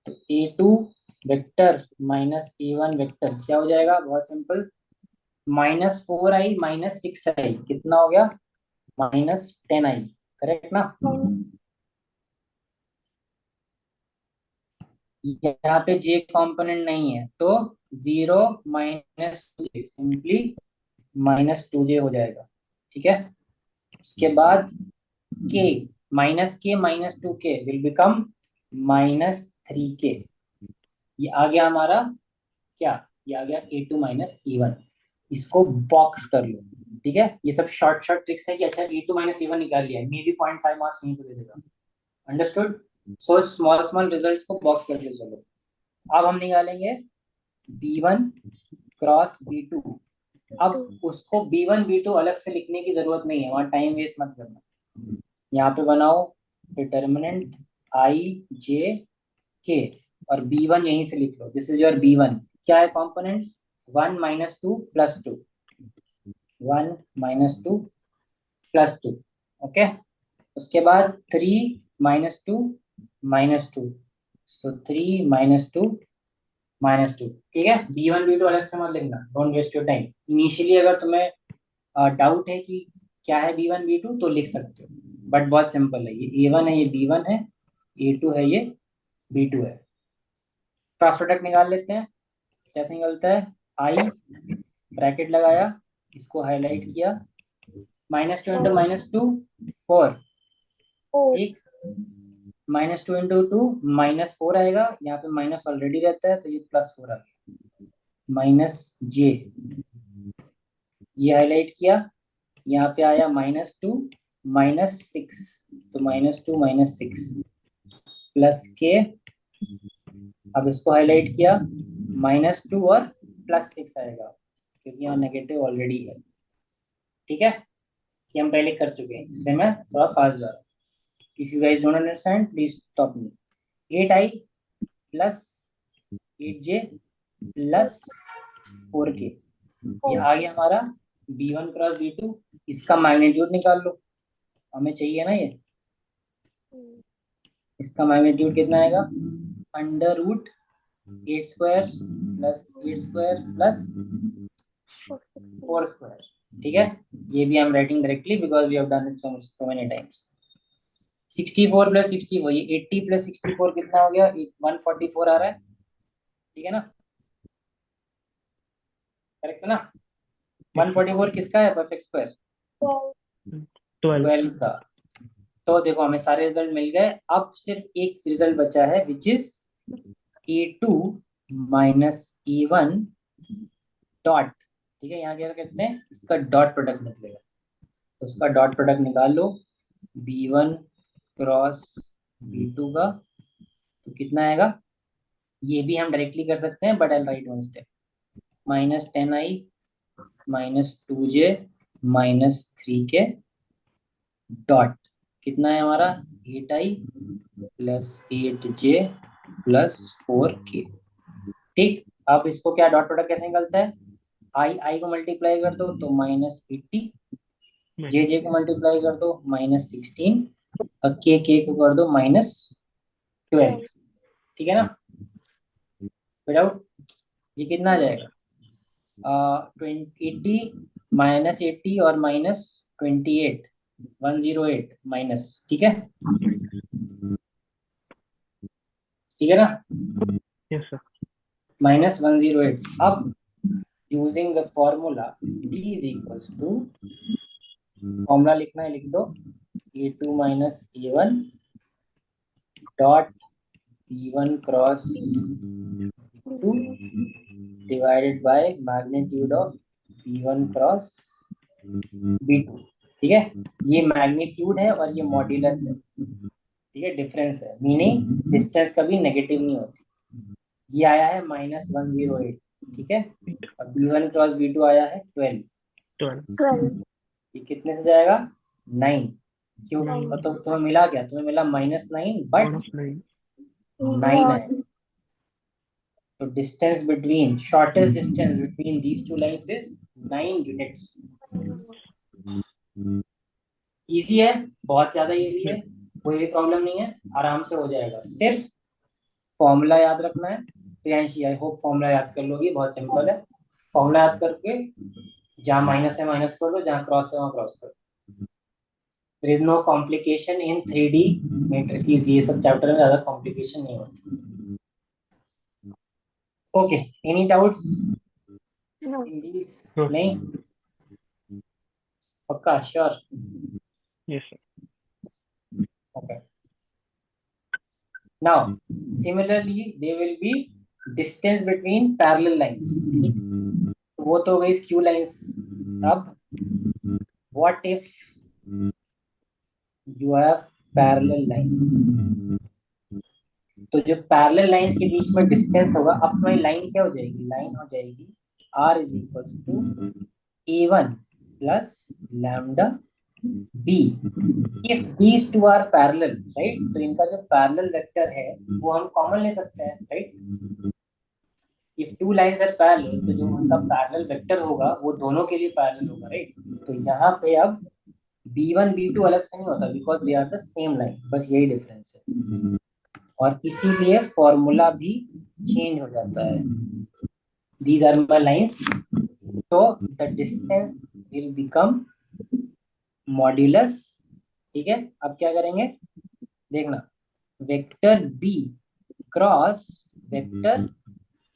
तो A2 vector minus A1 vector क्या हो जाएगा? बहुत simple, minus 4i minus 6i कितना हो गया? Minus 10i. करेक्ट ना? यहाँ पे j कंपोनेंट नहीं है तो 0 minus 2j simply minus 2j हो जाएगा. ठीक है, उसके बाद k minus 2k will become minus 3k. ये आ गया हमारा क्या? ये आ गया A2 माइनस E1. इसको बॉक्स कर लो. ठीक है, ये सब शॉर्ट ट्रिक्स है कि अच्छा A2 माइनस E1 निकाल लिया, मे भी 0.5 मार्क्स नहीं तो दे देगा. अंडरस्टूड? सो स्मॉल रिजल्ट्स को बॉक्स करके चलो. अब हम निकालेंगे B1 क्रॉस B2. अब उसको B1 B2 अलग से लिखने की जरूरत नहीं है, वहां टाइम वेस्ट मत करना. यहाँ पे बनाओ डिटर्मिनेंट I J K और B1 यहीं से लिख लो. This is your B1. क्या है components? 1 minus 2 plus 2, 1 minus 2 plus 2. Okay, उसके बाद 3 minus 2 minus 2, so 3 minus 2 minus 2. ठीक है, B1 B2 अलग से मत लिखना, don't waste your time. Initially अगर तुम्हें डाउट है कि क्या है B1 B2 तो लिख सकते हो, बट बहुत सिंपल है, ये A1 है, ये B1 है, A2 है, ये B2 है। क्रॉस प्रोडक्ट निकाल लेते हैं। कैसे निकलता है? आई ब्रैकेट लगाया, इसको हाईलाइट किया, -2 इंटू -2 4, 4 ठीक, -2 इंटू 2 -4 आएगा, यहाँ पे माइनस ऑलरेडी रहता है तो ये +4 आ गया, -j, ये हाईलाइट किया, यहाँ पे आया -2 -6, तो -2 -6 +k, अब इसको हाईलाइट किया, -2 और +6 आएगा क्योंकि यहाँ नेगेटिव ऑलरेडी है, ठीक है, ये हम पहले कर चुके हैं इसलिए मैं थोड़ा फास्ट जा रहा हूँ। If you guys don't understand please stop me. 8i plus 8j plus 4k, ये आ गया हमारा B1 क्रॉस B2। इसका मैग्नीट्यूड निकाल लो, हमें चाहिए ना ये, इसका मैग्नीट्यूड कितना आएगा? √8² प्लस 8² प्लस 4², ठीक है, ये भी I am writing directly because we have done it so many times. 64 plus 64, ये 80 प्लस 64 कितना हो गया? 144 आ रहा है, ठीक है ना, करेक्ट है ना? 144 किसका है? परफेक्ट स्क्वायर 12 का। तो देखो हमें सारे रिजल्ट मिल गए, अब सिर्फ एक रिजल्ट बचा है which is A2 minus A1 dot, ठीक है, यहाँ क्या कहते हैं, इसका डॉट प्रोडक्ट निकलेगा, तो उसका डॉट प्रोडक्ट निकाल लो, B1 क्रॉस B2 का, तो कितना आएगा? ये भी हम डायरेक्टली कर सकते हैं but I right one step, -10i -2j -3k dot, कितना है हमारा? 8i plus 8j plus 4k, ठीक। अब इसको क्या डॉट प्रोडक्ट कैसे निकलता है? आई को मल्टीप्लाई कर दो तो -80, जे को मल्टीप्लाई कर दो -16 और के को कर दो -12, ठीक है ना, विदाउट, ये कितना आ जाएगा? 80 -80 और -28 108 माइनस, ठीक है, ठीक है ना, Yes, sir. -108। अब using the formula d is equals to, formula लिखना है, लिख दो, A2 minus A1 dot B1 cross B2 divided by magnitude of B1 cross B2, ठीक है, ये मैग्नीट्यूड है और ये मॉड्यूलस है, ठीक है, डिफरेंस है, मीनिंग डिस्टेंस कभी नेगेटिव नहीं होती। ये आया है -108, ठीक है, और B1 क्रॉस B2 आया है 12, 12. ये कितने से जाएगा? 9, क्यों? 9. और तो तुम्हें मिला क्या? तुम्हें मिला -9 बट -9. 9 है, तो distance between, shortest distance between these two lines is 9 units. Easy है, बहुत ज्यादा इजी है, कोई भी प्रॉब्लम नहीं है, आराम से हो जाएगा, सिर्फ फॉर्मूला याद रखना है। प्रियांशी आई होप फॉर्मूला याद कर लोगी, बहुत सिंपल है, फॉर्मूला याद करके जहाँ माइनस है माइनस कर लो, जहाँ क्रॉस है वहाँ क्रॉस कर लो। There is no complication in 3D matrices, ये सब चैप्टर में ज्यादा कॉम्प्लिकेशन नहीं होती। Okay, any doubts in these? No. नहीं, पक्का sure? Yes, sir. Okay. Now, similarly, there will be distance between parallel lines. वो तो गई skew lines. अब, what if you have parallel lines? तो जो parallel lines के बीच में distance होगा, अब तुम्हारी लाइन क्या हो जाएगी? लाइन हो जाएगी R is equals to A1 plus lambda B if these two are parallel, right? तो इनका जो parallel vector है वो हम कॉमन ले सकते हैं, right? If two lines are parallel, तो जो उनका parallel vector होगा वो दोनों के लिए parallel होगा, right? तो यहाँ पे अब B1 B2 अलग से नहीं होता because they are the same line, बस यही difference है, और इसीलिए फॉर्मूला भी चेंज हो जाता है। These are my lines, so the distance will become modulus. ठीक है, अब क्या करेंगे देखना, vector B cross vector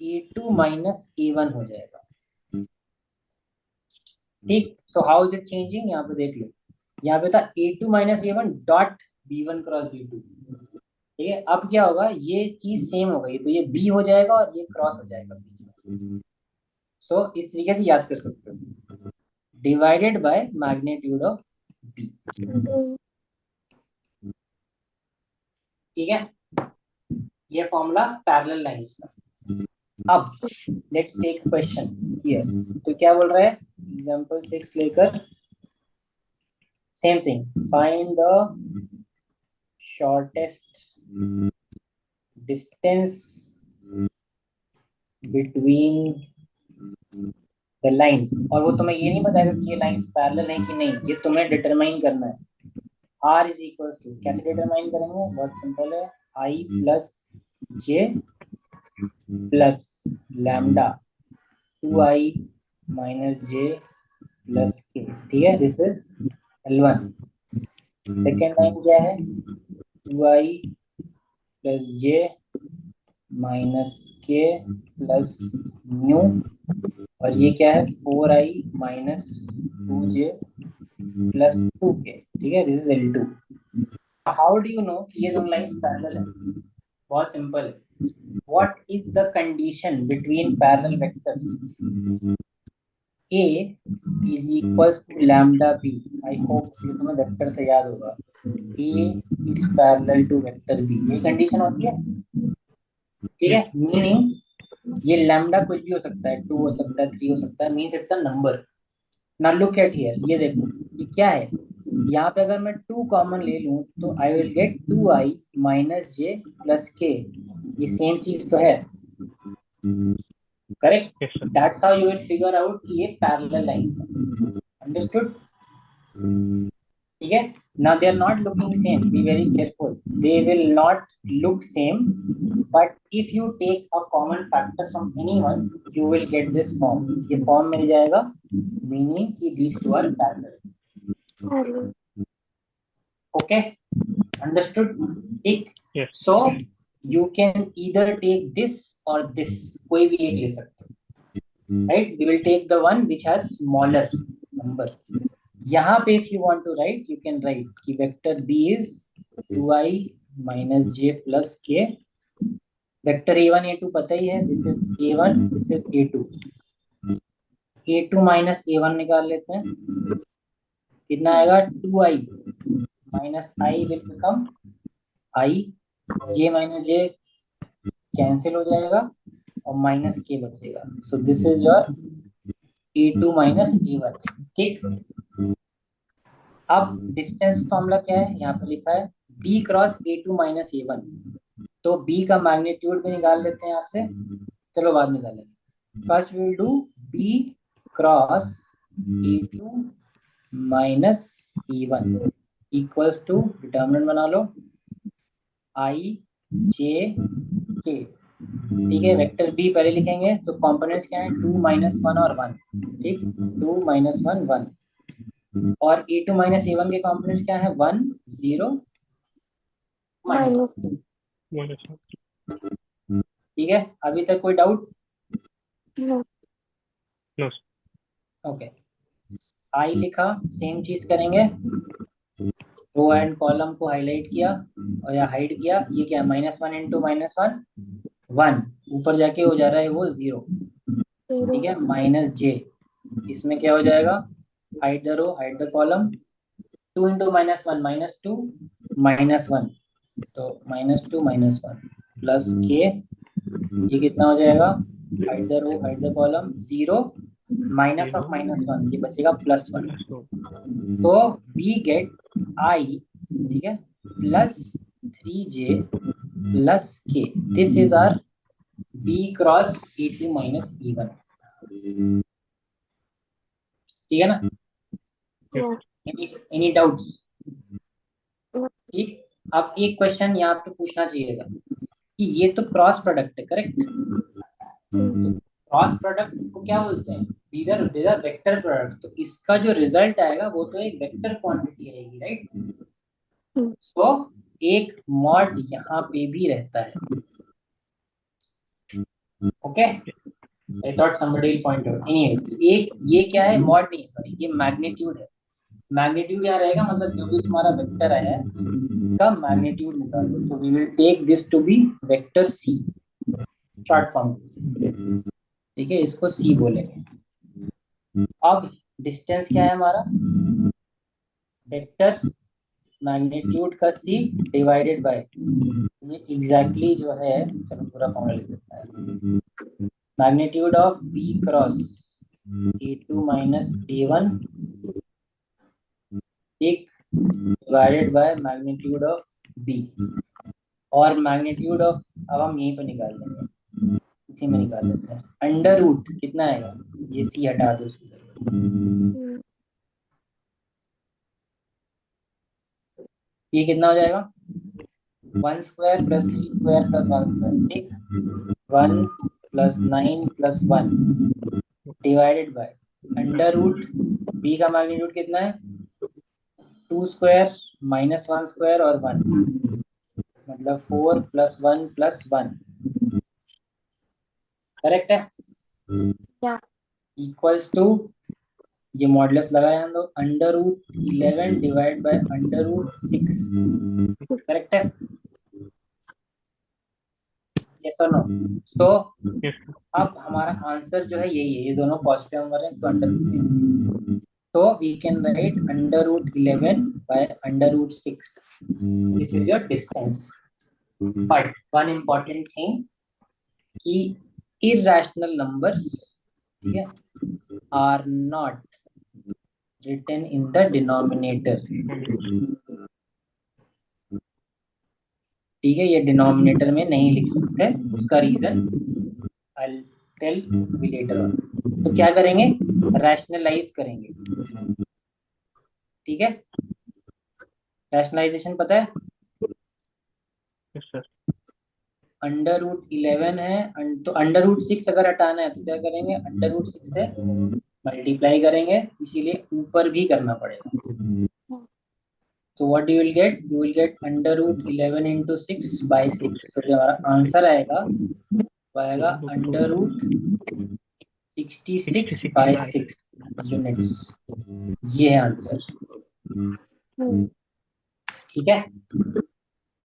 a2 minus a1 हो जाएगा। ठीक, so how is it changing, यहाँ पे देख लो, यहाँ पे था a2 minus a1 dot b1 cross b2। ठीक है, अब क्या होगा, ये चीज सेम हो गई तो ये b हो जाएगा और ये क्रॉस हो जाएगा बीच में। सो इस तरीके से याद कर सकते हो, divided by magnitude of b। ठीक है, ये फॉर्मूला पैरेलल लाइंस का। अब लेट्स टेक क्वेश्चन हियर। तो क्या बोल रहा है, एग्जांपल 6 लेकर, same thing, find the shortest distance between the lines, और वो तुम्हें ये नहीं बताएगा कि ये लाइंस पैरेलल है कि नहीं, ये तुम्हें डिटरमाइन करना है। r इज इक्वल टू, कैसे डिटरमाइन करेंगे, बहुत सिंपल है, i plus j plus lambda 2i minus j plus k। ठीक है, this is L1। Second line क्या है, 2i plus j minus k plus new, और ये क्या है 4i minus 2j plus 2k। ठीक है, this is L2। How do you know कि ये दोनों लाइंस पैरेलल है, बहुत सिंपल है, what is the condition between parallel vectors, a is equal to lambda b। I hope ये तुम्हें वेक्टर से याद होगा, a is parallel to vector b, ये कंडीशन होती है। ठीक है, मीनिंग ये लैम्डा कुछ भी हो सकता है, 2 हो सकता है, 3 हो सकता है, means it's a number. Now look at here, ये देखो ये क्या है, यहाँ पे अगर मैं 2 कॉमन ले लूं तो I will get 2i minus j plus k, ये सेम चीज तो है, correct. Yes, sir. That's how you will figure out कि ये पैरेलल लाइंस है, अंडरस्टूड। ठीक है, now they are not looking same, be very careful, they will not look same, but if you take a common factor from anyone you will get this form, ये form मिल जाएगा, meaning कि these two are parallel। okay, understood। ठीक, Yes. so you can either take this or this, कोई भी एक ले सकते हो, right, we will take the one which has smaller number। यहाँ पे if you want to write you can write कि vector b is 2i minus j plus k, vector a1 a2 पता ही है, this is a1 this is a2, a2 minus a1 निकाल लेते हैं, कितना आएगा 2i minus i will become i, j minus j cancel हो जाएगा और माइनस के बचेगा, so this is your a2 minus a1। ठीक, अब डिस्टेंस फॉर्मूला क्या है, यहाँ पे लिखा है b cross a2 minus a1, तो b का मैग्नीट्यूड भी निकाल लेते हैं यहाँ से, चलो बाद में निकालेंगे, first we will do b cross a2 minus a1 equals to, determinant बना लो, i j k। ठीक है, वेक्टर बी पहले लिखेंगे, तो कंपोनेंट्स क्या है 2 माइनस 1 और 1। ठीक, 2 माइनस 1 1, और a2 माइनस a1 के कंपोनेंट्स क्या है 1 0 माइनस। Yes, sir. ठीक है, अभी तक कोई doubt, No. No, sir. Okay, I लिखा, सेम चीज करेंगे, रो एंड कॉलम को हाईलाइट किया और या हाइड किया, ये क्या माइनस 1 इंटू माइनस 1 1, ऊपर जाके हो जा रहा है वो 0। ठीक है, माइनस j, इसमें क्या हो जाएगा, hide the row hide the column, 2 into minus 1 minus 2 minus 1, तो माइनस 2 माइनस 1 प्लस k, ये कितना हो जाएगा, hide the row hide the column 0 minus of minus 1, ये बचेगा प्लस 1, Yes, sir. तो वी गेट i, ठीक है, plus 3j plus k, this is our b cross e2 minus e1। ठीक है ना, Yeah. Any doubts. ठीक, अब एक क्वेश्चन यहाँ पे पूछना चाहिएगा कि ये तो क्रॉस प्रोडक्ट है, करेक्ट, क्रॉस प्रोडक्ट को क्या बोलते हैं? These are vector product. तो इसका जो रिजल्ट आएगा वो तो एक वेक्टर क्वांटिटी आएगी, राइट? सो एक मॉड यहाँ पे भी रहता है। Okay, I thought somebody will point out. Anyway, एक ये क्या है? मॉड नहीं, सॉरी, ये मैग्नीट्यूड है। मैग्नीट्यूड यहाँ रहेगा, मतलब जो भी तुम्हारा वेक्टर है इसका मैग्नीट्यूड निकालो। So we will take this to be vector C, short form. ठीक है, इसको सी बोलेंगे। अब डिस्टेंस क्या है हमारा? वेक्टर मैग्नीट्यूड का सी डिवाइडेड बाय ये एग्जैक्टली जो है, चलो पूरा फॉर्मूला लिख देता है। Magnitude of B cross A2 minus A1 एक divided by magnitude of B. और मैग्नीट्यूड ऑफ, अब हम यहीं पर निकाल लेंगे, इसी में निकाल लेते हैं। अंडर रूट कितना आएगा? ये सी हटा दो उसकी जगह। ये कितना हो जाएगा? 1 square plus 3 square plus 1 square, ठीक। 1 plus 9 plus 1 divided by under root B का मैग्नीट्यूड कितना है? 2 स्क्वायर माइनस 1 स्क्वायर और 1, मतलब 4 प्लस 1 प्लस 1। करेक्ट है? इक्वल्स टू, ये मॉडुलस लगाया हम लोग, under root 11 divide by under root 6। Correct है? यस और नो? तो Yes, sir. अब हमारा आंसर जो है यही है, ये दोनों पॉजिटिव नंबर है तो under root. So we can write under root 11 by under root 6. This is your distance. But one important thing कि irrational numbers, ठीक है, are not written in the denominator. ठीक है, ये डिनोमिनेटर में नहीं लिख सकते, उसका reason I'll tell you later on. तो क्या करेंगे? रैशनलाइज करेंगे। ठीक है, रैशनलाइजेशन पता है? Yes, sir. अंडर रूट 11 है, तो अंडर रूट 6 अगर हटाना है तो क्या करेंगे? अंडर रूट 6 से मल्टीप्लाई करेंगे, इसीलिए ऊपर भी करना पड़ेगा। तो what you will get? You will get under root 11 into 6 by 6। तो जो हमारा आंसर आएगा वो आएगा अंडर रूट 66 बाई 6 यूनिट्स। ये है आंसर। ठीक है?